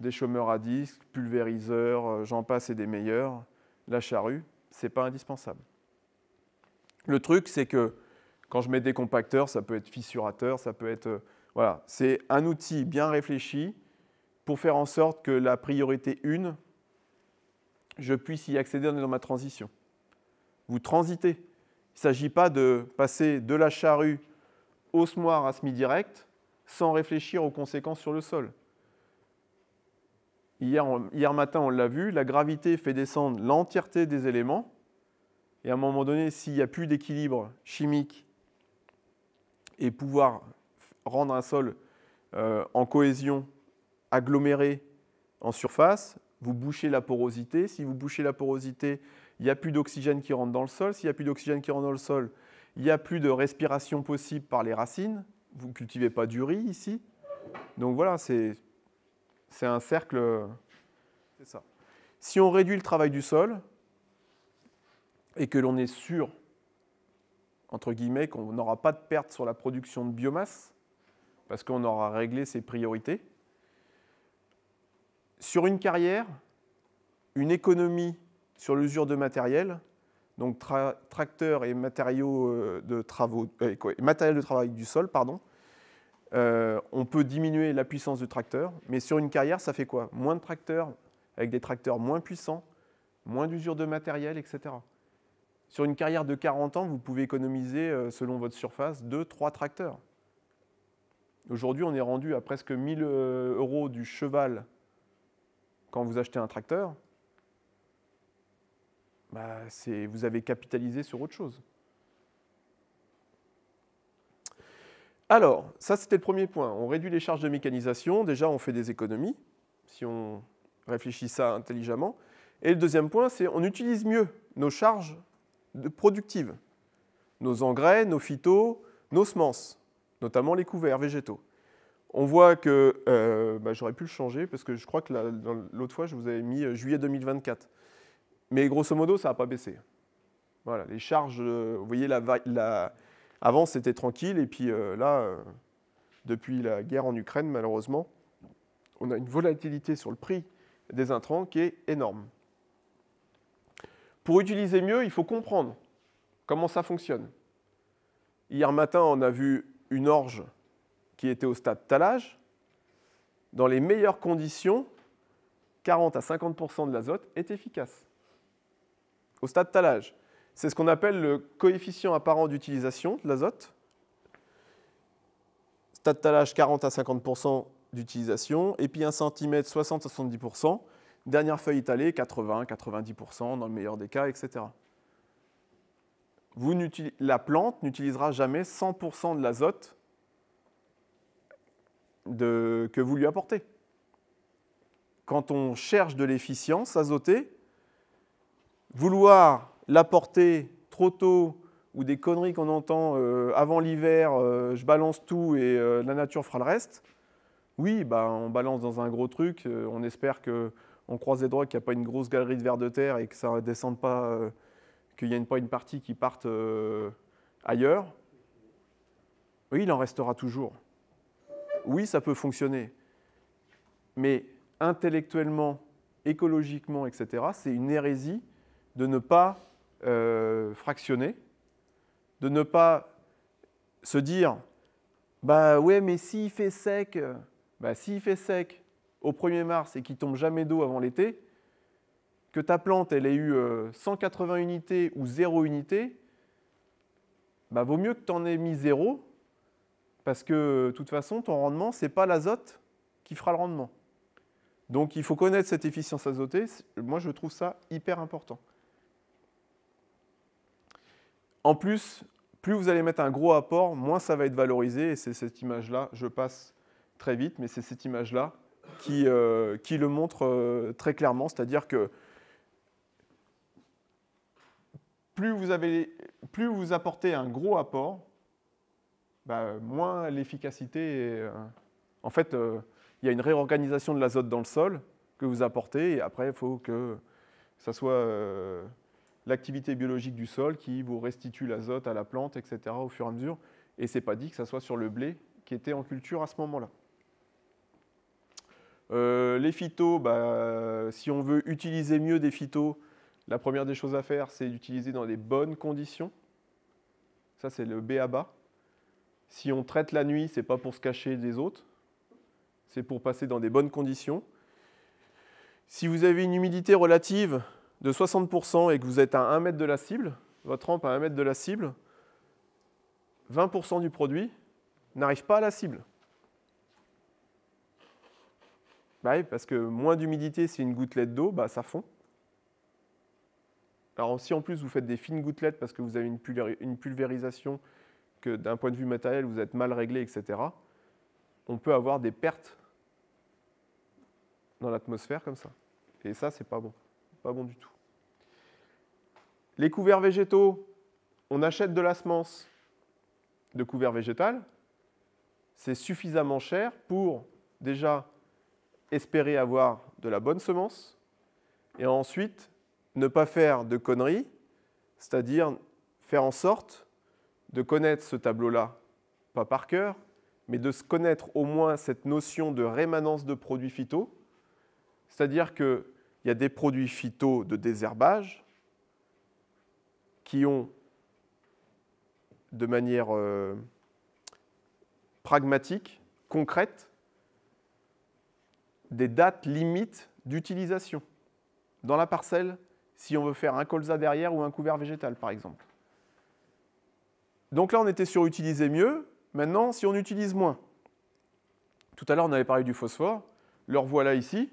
des chômeurs à disque, pulvériseurs, j'en passe et des meilleurs, la charrue, c'est pas indispensable. Le truc, c'est que quand je mets des compacteurs, ça peut être fissurateur, ça peut être... voilà, c'est un outil bien réfléchi pour faire en sorte que la priorité 1, je puisse y accéder dans ma transition. Vous transitez. Il ne s'agit pas de passer de la charrue au semoir à semi-direct sans réfléchir aux conséquences sur le sol. Hier matin, on l'a vu, la gravité fait descendre l'entièreté des éléments. Et à un moment donné, s'il n'y a plus d'équilibre chimique et pouvoir rendre un sol en cohésion, aggloméré en surface, vous bouchez la porosité. Si vous bouchez la porosité, il n'y a plus d'oxygène qui rentre dans le sol. S'il n'y a plus d'oxygène qui rentre dans le sol, il n'y a plus de respiration possible par les racines. Vous ne cultivez pas du riz ici. Donc voilà, c'est un cercle. C'est ça. Si on réduit le travail du sol et que l'on est sûr, entre guillemets, qu'on n'aura pas de perte sur la production de biomasse, parce qu'on aura réglé ses priorités, sur une carrière, une économie sur l'usure de matériel, donc tracteurs et matériaux matériel de travail du sol, pardon, on peut diminuer la puissance du tracteur, mais sur une carrière, ça fait quoi? Moins de tracteurs, avec des tracteurs moins puissants, moins d'usure de matériel, etc. Sur une carrière de 40 ans, vous pouvez économiser, selon votre surface, 2-3 tracteurs. Aujourd'hui, on est rendu à presque 1 000 € du cheval quand vous achetez un tracteur, bah, vous avez capitalisé sur autre chose. Alors, ça c'était le premier point. On réduit les charges de mécanisation. Déjà, on fait des économies, si on réfléchit ça intelligemment. Et le deuxième point, c'est on utilise mieux nos charges productives. Nos engrais, nos phytos, nos semences, notamment les couverts végétaux. On voit que, j'aurais pu le changer, parce que je crois que l'autre fois, je vous avais mis juillet 2024. Mais grosso modo, ça n'a pas baissé. Voilà, les charges, vous voyez, avant, c'était tranquille, et puis là, depuis la guerre en Ukraine, malheureusement, on a une volatilité sur le prix des intrants qui est énorme. Pour utiliser mieux, il faut comprendre comment ça fonctionne. Hier matin, on a vu une orge qui était au stade tallage. Dans les meilleures conditions, 40 à 50% de l'azote est efficace. Au stade tallage. C'est ce qu'on appelle le coefficient apparent d'utilisation de l'azote. Stade tallage, 40 à 50% d'utilisation. Et puis 1 cm, 60 à 70%. Dernière feuille étalée, 80, 90% dans le meilleur des cas, etc. La plante n'utilisera jamais 100% de l'azote que vous lui apportez. Quand on cherche de l'efficience azotée, vouloir l'apporter trop tôt ou des conneries qu'on entend avant l'hiver, je balance tout et la nature fera le reste, oui, on balance dans un gros truc, on espère qu'on croise les doigts qu'il n'y a pas une grosse galerie de vers de terre et que ça ne descende pas, qu'il n'y ait pas une partie qui parte ailleurs. Oui, il en restera toujours. Oui, ça peut fonctionner. Mais intellectuellement, écologiquement, etc., c'est une hérésie de ne pas fractionner, de ne pas se dire « bah ouais, mais s'il fait sec, au 1er mars et qu'il ne tombe jamais d'eau avant l'été, que ta plante elle ait eu 180 unités ou 0 unité, vaut mieux que tu en aies mis 0, parce que de toute façon, ton rendement, ce n'est pas l'azote qui fera le rendement. Donc il faut connaître cette efficience azotée. Moi, je trouve ça hyper important. En plus, plus vous allez mettre un gros apport, moins ça va être valorisé. Et c'est cette image-là, je passe très vite, mais c'est cette image-là qui le montre très clairement. C'est-à-dire que plus vous apportez un gros apport, moins l'efficacité est... En fait, il y a une réorganisation de l'azote dans le sol que vous apportez, et après, il faut que ça soit l'activité biologique du sol qui vous restitue l'azote à la plante, etc., au fur et à mesure. Et ce n'est pas dit que ça soit sur le blé qui était en culture à ce moment-là. Les phytos, si on veut utiliser mieux des phytos, la première des choses à faire, c'est d'utiliser dans des bonnes conditions. Ça, c'est le B à bas. Si on traite la nuit, ce n'est pas pour se cacher des autres, c'est pour passer dans des bonnes conditions. Si vous avez une humidité relative de 60% et que vous êtes à 1 mètre de la cible, votre rampe à 1 mètre de la cible, 20% du produit n'arrive pas à la cible. Oui, parce que moins d'humidité, c'est une gouttelette d'eau, ça fond. Alors si en plus vous faites des fines gouttelettes parce que vous avez une pulvérisation, que d'un point de vue matériel, vous êtes mal réglé, etc., on peut avoir des pertes dans l'atmosphère comme ça. Et ça, c'est pas bon. Pas bon du tout. Les couverts végétaux, on achète de la semence de couvert végétal. C'est suffisamment cher pour déjà espérer avoir de la bonne semence et ensuite ne pas faire de conneries, c'est-à-dire faire en sorte de connaître ce tableau-là, pas par cœur, mais de se connaître au moins cette notion de rémanence de produits phyto, c'est-à-dire qu'il y a des produits phyto de désherbage qui ont, de manière pragmatique, concrète, des dates limites d'utilisation dans la parcelle si on veut faire un colza derrière ou un couvert végétal, par exemple. Donc là, on était sur utiliser mieux. Maintenant, si on utilise moins. Tout à l'heure, on avait parlé du phosphore. Le revoilà ici.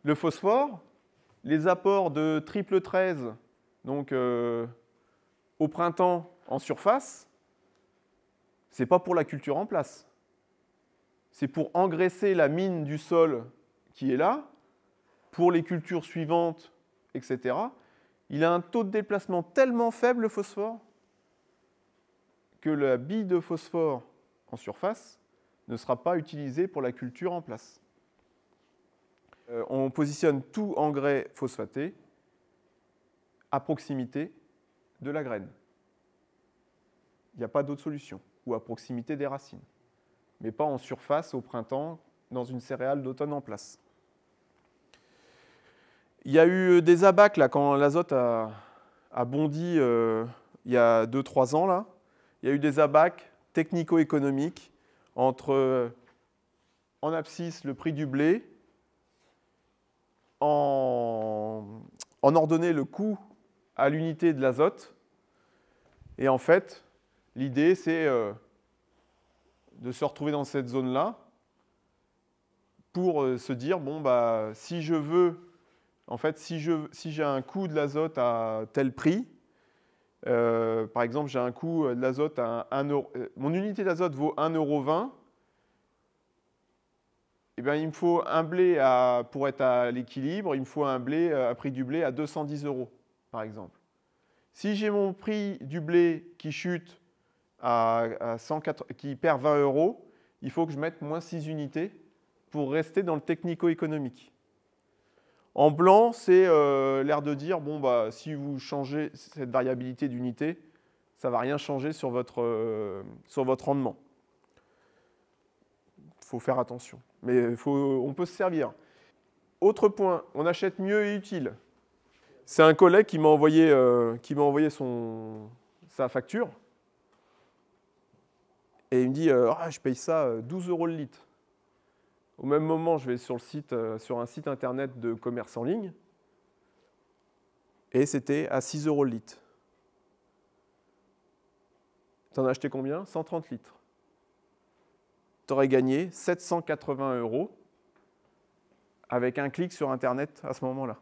Le phosphore, les apports de triple 13, donc au printemps en surface, ce n'est pas pour la culture en place. C'est pour engraisser la mine du sol qui est là, pour les cultures suivantes, etc. Il a un taux de déplacement tellement faible, le phosphore, que la bille de phosphore en surface ne sera pas utilisée pour la culture en place. On positionne tout engrais phosphaté à proximité de la graine. Il n'y a pas d'autre solution, ou à proximité des racines, mais pas en surface au printemps dans une céréale d'automne en place. Il y a eu des abacs là, quand l'azote a bondi il y a 2-3 ans. Là. Il y a eu des abacs technico-économiques entre, en abscisse, le prix du blé, en ordonnée le coût à l'unité de l'azote. Et en fait, l'idée, c'est de se retrouver dans cette zone-là pour se dire, bon, bah, si je veux, en fait, si j'ai un coût de l'azote à tel prix, par exemple, j'ai un coût de l'azote à 1 euro, mon unité d'azote vaut 1,20 €, eh bien, il me faut un blé pour être à l'équilibre, il me faut un prix du blé à 210 €, par exemple. Si j'ai mon prix du blé qui chute qui perd 20 €, il faut que je mette moins 6 unités pour rester dans le technico-économique. En blanc, c'est l'air de dire, bon, bah, si vous changez cette variabilité d'unité, ça ne va rien changer sur votre rendement. Il faut faire attention, mais on peut se servir. Autre point, on achète mieux et utile. C'est un collègue qui m'a envoyé, sa facture. Et il me dit, je paye ça 12 € le litre. Au même moment, je vais sur un site internet de commerce en ligne. Et c'était à 6 € le litre. Tu en as acheté combien? 130 litres. Tu aurais gagné 780 € avec un clic sur internet à ce moment-là.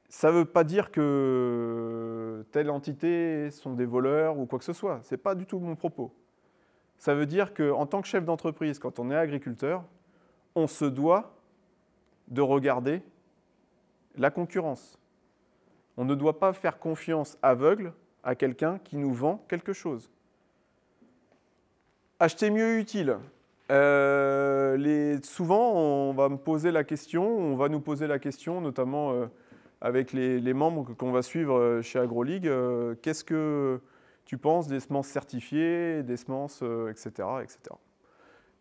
Ça ne veut pas dire que telle entité sont des voleurs ou quoi que ce soit. Ce n'est pas du tout mon propos. Ça veut dire qu'en tant que chef d'entreprise, quand on est agriculteur, on se doit de regarder la concurrence. On ne doit pas faire confiance aveugle à quelqu'un qui nous vend quelque chose. Acheter mieux utile. Souvent, on va nous poser la question, notamment avec les membres qu'on va suivre chez AgroLeague, qu'est-ce que tu penses des semences certifiées, des semences, etc., etc.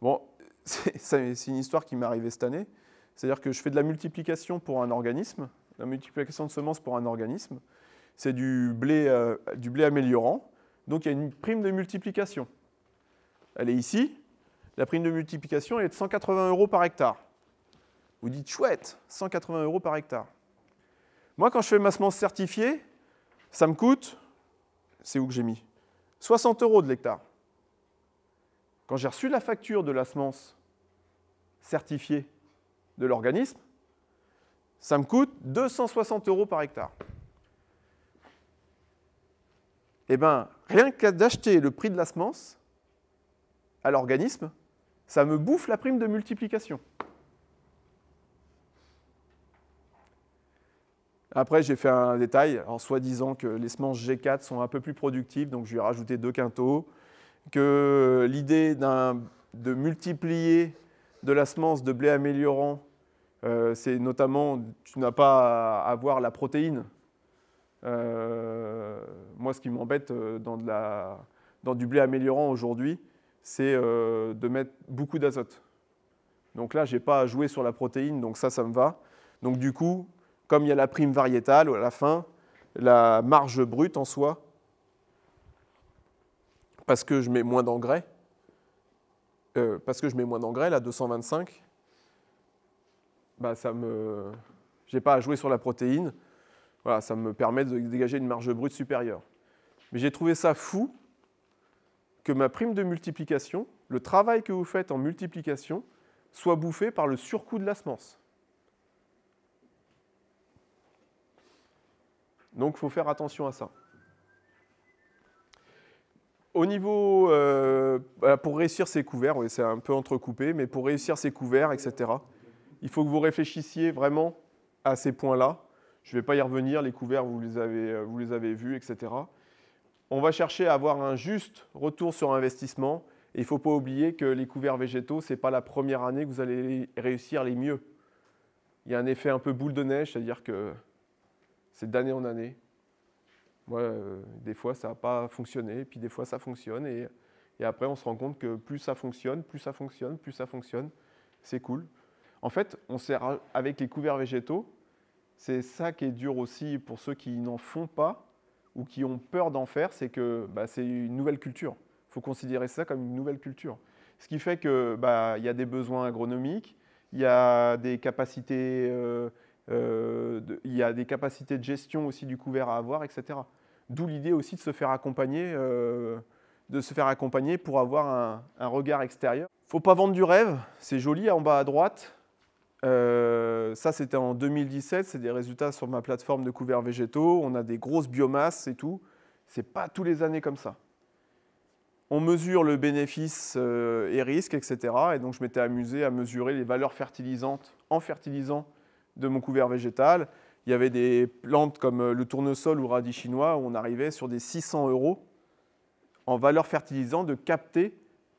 Bon, c'est une histoire qui m'est arrivée cette année. C'est-à-dire que je fais de la multiplication pour un organisme, la multiplication de semences pour un organisme. C'est du blé améliorant. Donc, il y a une prime de multiplication. Elle est ici. La prime de multiplication elle est de 180 € par hectare. Vous dites, chouette, 180 € par hectare. Moi, quand je fais ma semence certifiée, ça me coûte, c'est où que j'ai mis 60 € de l'hectare. Quand j'ai reçu la facture de la semence certifiée de l'organisme, ça me coûte 260 € par hectare. Eh bien, rien qu'à d'acheter le prix de la semence à l'organisme, ça me bouffe la prime de multiplication. Après, j'ai fait un détail, en soi-disant que les semences G4 sont un peu plus productives, donc je lui ai rajouté 2 quintaux, que l'idée de multiplier de la semence de blé améliorant, c'est notamment, tu n'as pas à avoir la protéine. Moi, ce qui m'embête dans du blé améliorant aujourd'hui, c'est de mettre beaucoup d'azote. Donc là, je n'ai pas à jouer sur la protéine, donc ça me va. Donc du coup, comme il y a la prime variétale, à la fin, la marge brute en soi, parce que je mets moins d'engrais, là, 225, bah, je n'ai pas à jouer sur la protéine. Voilà, ça me permet de dégager une marge brute supérieure. Mais j'ai trouvé ça fou que ma prime de multiplication, le travail que vous faites en multiplication, soit bouffé par le surcoût de la semence. Donc, il faut faire attention à ça. Au niveau, pour réussir ces couverts, oui, c'est un peu entrecoupé, mais pour réussir ces couverts, etc., il faut que vous réfléchissiez vraiment à ces points-là. Je ne vais pas y revenir, les couverts, vous les avez vus, etc. On va chercher à avoir un juste retour sur investissement. Et il ne faut pas oublier que les couverts végétaux, ce n'est pas la première année que vous allez réussir les mieux. Il y a un effet un peu boule de neige, c'est-à-dire que c'est d'année en année. Moi, des fois, ça n'a pas fonctionné, puis des fois, ça fonctionne. Et après, on se rend compte que plus ça fonctionne, plus ça fonctionne, plus ça fonctionne. C'est cool. En fait, avec les couverts végétaux, c'est ça qui est dur aussi pour ceux qui n'en font pas ou qui ont peur d'en faire, c'est que c'est une nouvelle culture. Il faut considérer ça comme une nouvelle culture. Ce qui fait qu'il y a des besoins agronomiques, il y a des capacités, de gestion aussi du couvert à avoir, etc. D'où l'idée aussi de se faire accompagner, pour avoir un regard extérieur. Il ne faut pas vendre du rêve, c'est joli en bas à droite. Ça, c'était en 2017, c'est des résultats sur ma plateforme de couverts végétaux. On a des grosses biomasses et tout. Ce n'est pas tous les années comme ça. On mesure le bénéfice et risque, etc. Et donc, je m'étais amusé à mesurer les valeurs fertilisantes en fertilisant de mon couvert végétal. Il y avait des plantes comme le tournesol ou radis chinois où on arrivait sur des 600 € en valeur fertilisante de capter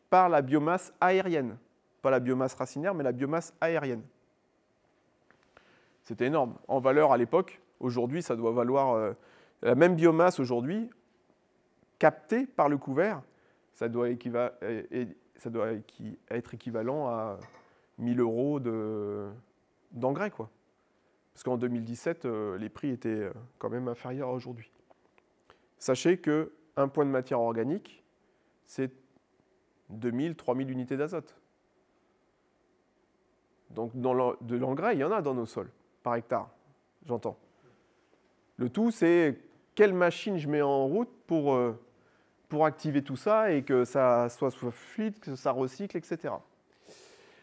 par la biomasse aérienne. Pas la biomasse racinaire, mais la biomasse aérienne. C'était énorme. En valeur à l'époque, aujourd'hui, ça doit valoir la même biomasse aujourd'hui, captée par le couvert, ça doit être équivalent à 1 000 € d'engrais, quoi. Parce qu'en 2017, les prix étaient quand même inférieurs à aujourd'hui. Sachez qu'un point de matière organique, c'est 2000, 3000 unités d'azote. Donc de l'engrais, il y en a dans nos sols, par hectare, j'entends. Le tout, c'est quelle machine je mets en route pour activer tout ça et que ça soit fluide, que ça recycle, etc.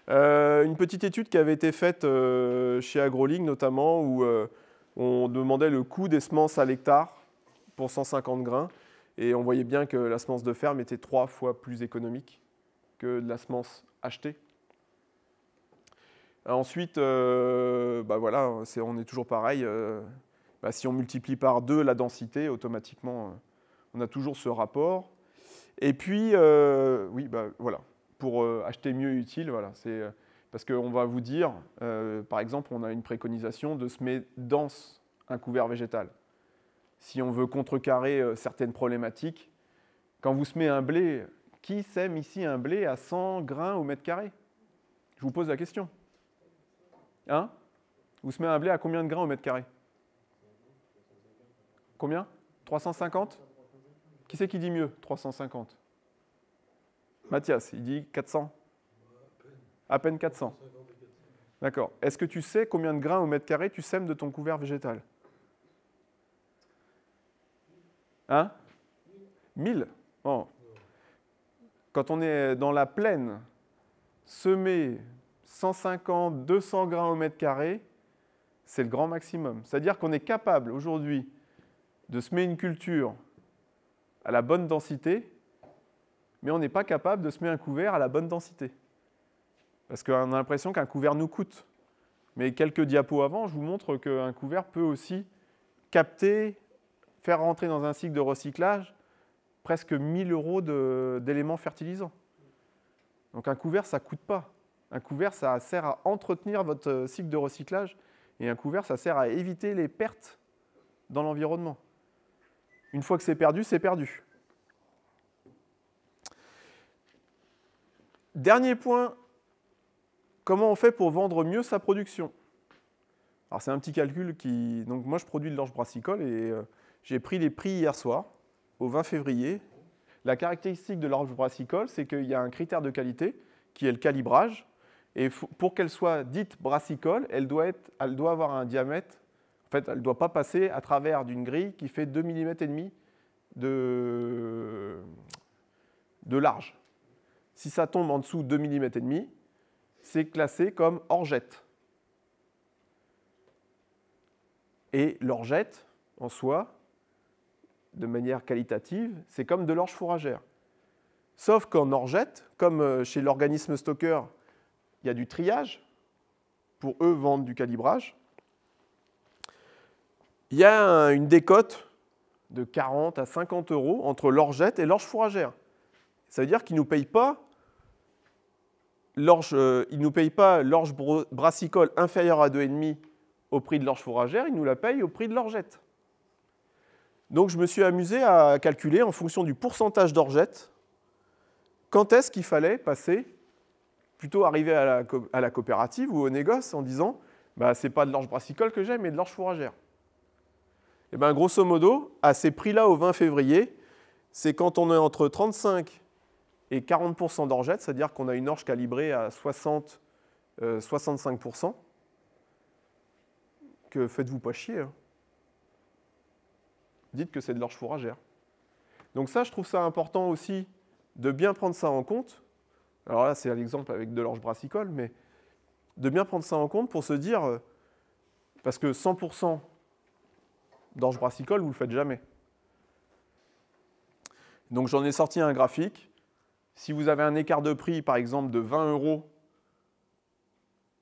Une petite étude qui avait été faite chez AgroLink notamment, où on demandait le coût des semences à l'hectare pour 150 grains, et on voyait bien que la semence de ferme était 3 fois plus économique que de la semence achetée. Ensuite, voilà, on est toujours pareil. Si on multiplie par 2 la densité, automatiquement, on a toujours ce rapport. Et puis, voilà, pour acheter mieux et utile, voilà, parce qu'on va vous dire, par exemple, on a une préconisation de semer dense un couvert végétal. Si on veut contrecarrer certaines problématiques, quand vous semez un blé, qui sème ici un blé à 100 grains au mètre carré? Je vous pose la question. Hein? Vous semez un blé à combien de grains au mètre carré? Combien? 350? Qui c'est qui dit mieux? 350. Mathias, il dit 400? À peine 400. D'accord. Est-ce que tu sais combien de grains au mètre carré tu sèmes de ton couvert végétal? Hein? 1000? Oh. Quand on est dans la plaine, semer 150, 200 grains au mètre carré, c'est le grand maximum. C'est-à-dire qu'on est capable aujourd'hui de semer une culture à la bonne densité, mais on n'est pas capable de semer un couvert à la bonne densité. Parce qu'on a l'impression qu'un couvert nous coûte. Mais quelques diapos avant, je vous montre qu'un couvert peut aussi capter, faire rentrer dans un cycle de recyclage presque 1 000 € d'éléments fertilisants. Donc un couvert, ça ne coûte pas. Un couvert, ça sert à entretenir votre cycle de recyclage, et un couvert, ça sert à éviter les pertes dans l'environnement. Une fois que c'est perdu, c'est perdu. Dernier point, comment on fait pour vendre mieux sa production? Alors c'est un petit calcul qui... Donc moi je produis de l'orge brassicole et j'ai pris les prix hier soir, au 20 février. La caractéristique de l'orge brassicole, c'est qu'il y a un critère de qualité qui est le calibrage. Et pour qu'elle soit dite brassicole, elle doit avoir un diamètre. En fait, elle ne doit pas passer à travers d'une grille qui fait 2,5 mm de large. Si ça tombe en dessous de 2,5 mm, c'est classé comme orgette. Et l'orgette, en soi, de manière qualitative, c'est comme de l'orge fourragère. Sauf qu'en orgette, comme chez l'organisme stocker, il y a du triage, pour eux vendre du calibrage, il y a une décote de 40 à 50 € entre l'orgette et l'orge fourragère. Ça veut dire qu'ils ne nous payent pas l'orge brassicole inférieure à 2,5 au prix de l'orge fourragère, ils nous la payent au prix de l'orgette. Donc je me suis amusé à calculer en fonction du pourcentage d'orgette, quand est-ce qu'il fallait passer, plutôt arriver à la coopérative ou au négoce en disant bah, c'est pas de l'orge brassicole que j'ai, mais de l'orge fourragère. Et bien grosso modo, à ces prix-là au 20 février, c'est quand on est entre 35 et 40% d'orgette, c'est-à-dire qu'on a une orge calibrée à 60-65%, que faites-vous pas chier. Hein. Dites que c'est de l'orge fourragère. Donc ça, je trouve ça important aussi de bien prendre ça en compte. Alors là, c'est un exemple avec de l'orge brassicole, mais de bien prendre ça en compte pour se dire, parce que 100% d'orge brassicole, vous ne le faites jamais. Donc j'en ai sorti un graphique. Si vous avez un écart de prix, par exemple, de 20 €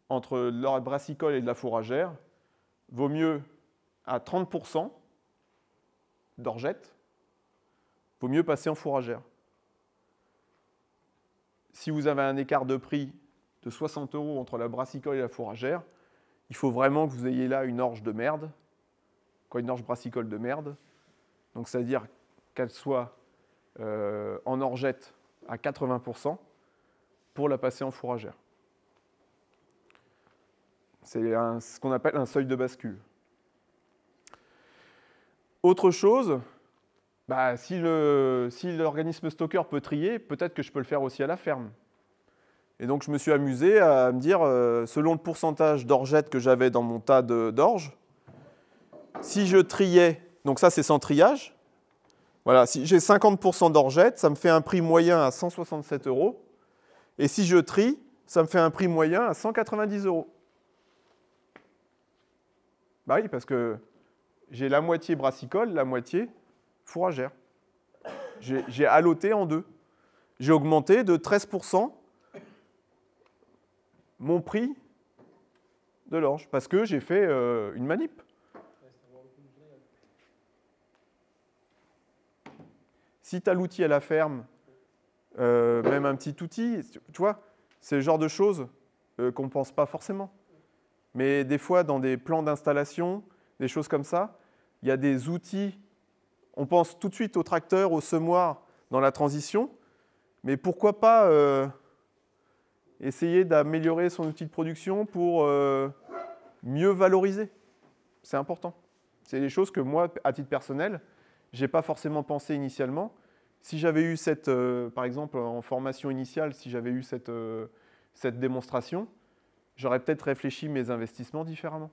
entre l'orge brassicole et de la fourragère, vaut mieux à 30% d'orgette, vaut mieux passer en fourragère. Si vous avez un écart de prix de 60 € entre la brassicole et la fourragère, il faut vraiment que vous ayez là une orge de merde, une orge brassicole de merde. Donc c'est-à-dire qu'elle soit en orgette à 80% pour la passer en fourragère. C'est ce qu'on appelle un seuil de bascule. Autre chose, bah, si l'organisme stocker peut trier, peut-être que je peux le faire aussi à la ferme. Et donc je me suis amusé à me dire, selon le pourcentage d'orgette que j'avais dans mon tas d'orge, si je triais, donc ça c'est sans triage, voilà, si j'ai 50% d'orgette, ça me fait un prix moyen à 167 €. Et si je trie, ça me fait un prix moyen à 190 €. Bah oui, parce que j'ai la moitié brassicole, la moitié fourragère. J'ai alloté en deux. J'ai augmenté de 13% mon prix de l'orge, parce que j'ai fait une manip. Si tu as l'outil à la ferme, même un petit outil, tu vois, c'est le genre de choses qu'on ne pense pas forcément. Mais des fois, dans des plans d'installation, des choses comme ça, il y a des outils. On pense tout de suite au tracteur, au semoir dans la transition, mais pourquoi pas essayer d'améliorer son outil de production pour mieux valoriser. C'est important. C'est des choses que moi, à titre personnel, je n'ai pas forcément pensé initialement. Si j'avais eu par exemple, en formation initiale, si j'avais eu cette démonstration, j'aurais peut-être réfléchi mes investissements différemment.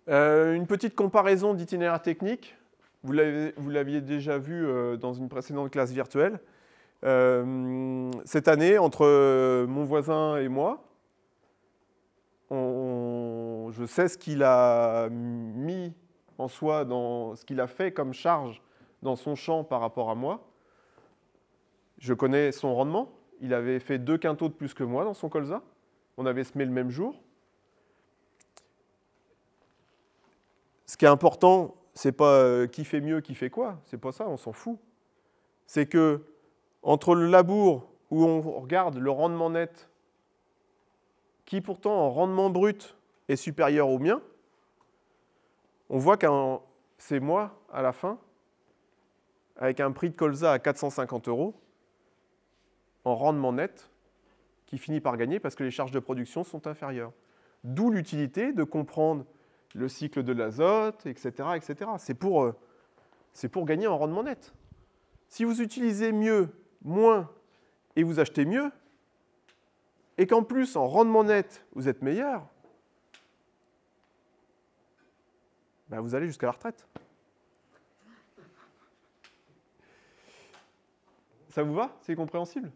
Une petite comparaison d'itinéraire technique. Vous l'aviez déjà vu dans une précédente classe virtuelle. Cette année, entre mon voisin et moi, je sais ce qu'il a mis en soi, dans ce qu'il a fait comme charge dans son champ par rapport à moi. Je connais son rendement. Il avait fait 2 quintaux de plus que moi dans son colza. On avait semé le même jour. Ce qui est important, c'est pas qui fait mieux, qui fait quoi. C'est pas ça, on s'en fout. C'est que entre le labour où on regarde le rendement net, qui pourtant en rendement brut est supérieur au mien, on voit que c'est moi, à la fin, avec un prix de colza à 450 €, en rendement net, qui finit par gagner parce que les charges de production sont inférieures. D'où l'utilité de comprendre le cycle de l'azote, etc., etc. C'est pour gagner en rendement net. Si vous utilisez mieux, moins, et vous achetez mieux, et qu'en plus, en rendement net, vous êtes meilleur, ben vous allez jusqu'à la retraite. Ça vous va? C'est compréhensible?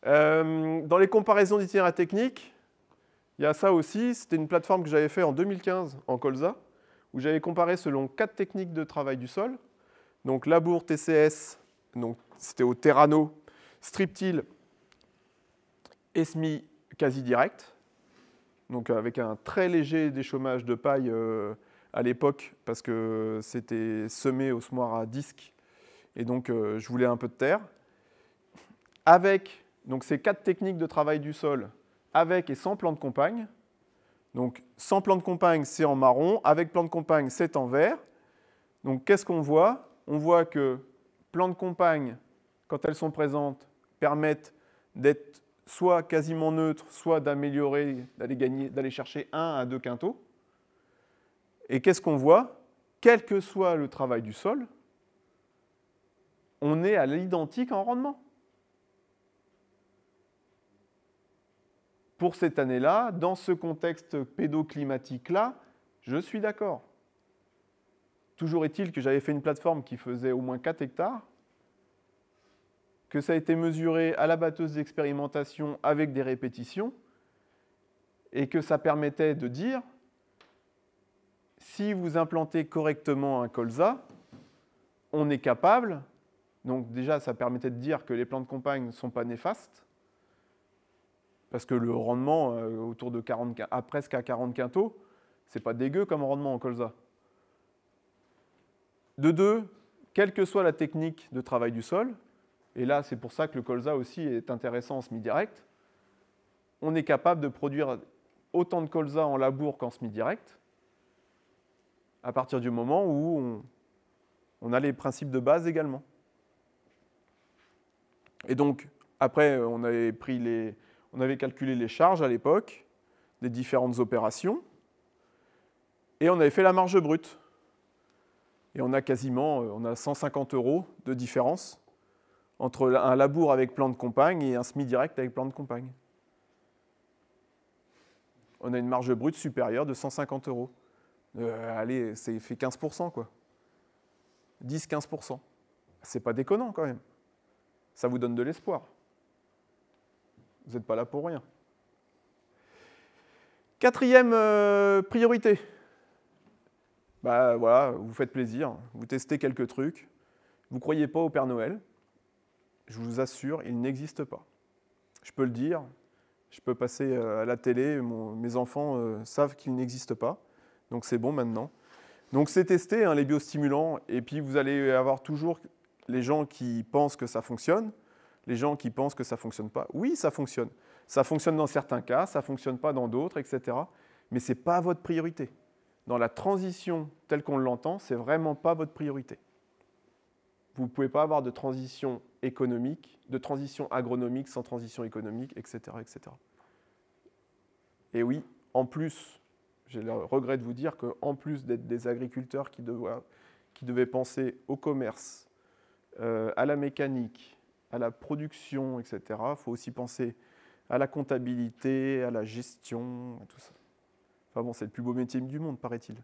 Dans les comparaisons d'itinéraires techniques, il y a ça aussi. C'était une plateforme que j'avais fait en 2015 en colza, où j'avais comparé selon 4 techniques de travail du sol. Donc labour, TCS, donc c'était au Terrano, strip-till et semi quasi direct. Donc avec un très léger déchômage de paille à l'époque, parce que c'était semé au semoir à disque, et donc je voulais un peu de terre. Avec donc, ces 4 techniques de travail du sol, avec et sans plan de compagne. Donc sans plan de compagne, c'est en marron, avec plan de compagne, c'est en vert. Donc qu'est-ce qu'on voit? On voit que plan de compagne, quand elles sont présentes, permettent d'être soit quasiment neutres, soit d'améliorer, d'aller chercher 1 à 2 quintaux. Et qu'est-ce qu'on voit? Quel que soit le travail du sol, on est à l'identique en rendement. Pour cette année-là, dans ce contexte pédoclimatique-là, je suis d'accord. Toujours est-il que j'avais fait une plateforme qui faisait au moins 4 hectares, que ça a été mesuré à la batteuse d'expérimentation avec des répétitions, et que ça permettait de dire, si vous implantez correctement un colza, on est capable, donc déjà ça permettait de dire que les plants de compagne ne sont pas néfastes, parce que le rendement autour de 40, presque à 40 quintaux, c'est pas dégueu comme rendement en colza. De 2, quelle que soit la technique de travail du sol, et là c'est pour ça que le colza aussi est intéressant en semi-direct, on est capable de produire autant de colza en labour qu'en semi-direct, à partir du moment où on a les principes de base également. Et donc, après, on avait calculé les charges à l'époque, des différentes opérations, et on avait fait la marge brute. Et on a 150 € de différence entre un labour avec plan de compagne et un semi-direct avec plan de compagne. On a une marge brute supérieure de 150 €. Allez, ça fait 15%, quoi. 10-15%. C'est pas déconnant, quand même. Ça vous donne de l'espoir. Vous n'êtes pas là pour rien. 4e priorité. Bah voilà, vous faites plaisir, vous testez quelques trucs. Vous ne croyez pas au Père Noël. Je vous assure, il n'existe pas. Je peux le dire, je peux passer à la télé, mes enfants savent qu'il n'existe pas. Donc c'est bon maintenant. Donc c'est testé, hein, les biostimulants, et puis vous allez avoir toujours les gens qui pensent que ça fonctionne, les gens qui pensent que ça ne fonctionne pas. Oui, ça fonctionne. Ça fonctionne dans certains cas, ça ne fonctionne pas dans d'autres, etc. Mais ce n'est pas votre priorité. Dans la transition telle qu'on l'entend, ce n'est vraiment pas votre priorité. Vous ne pouvez pas avoir de transition économique, de transition agronomique sans transition économique, etc., etc. Et oui, en plus, j'ai le regret de vous dire qu'en plus d'être des agriculteurs qui devaient penser au commerce, à la mécanique, à la production, etc., il faut aussi penser à la comptabilité, à la gestion, à tout ça. Enfin bon, c'est le plus beau métier du monde, paraît-il.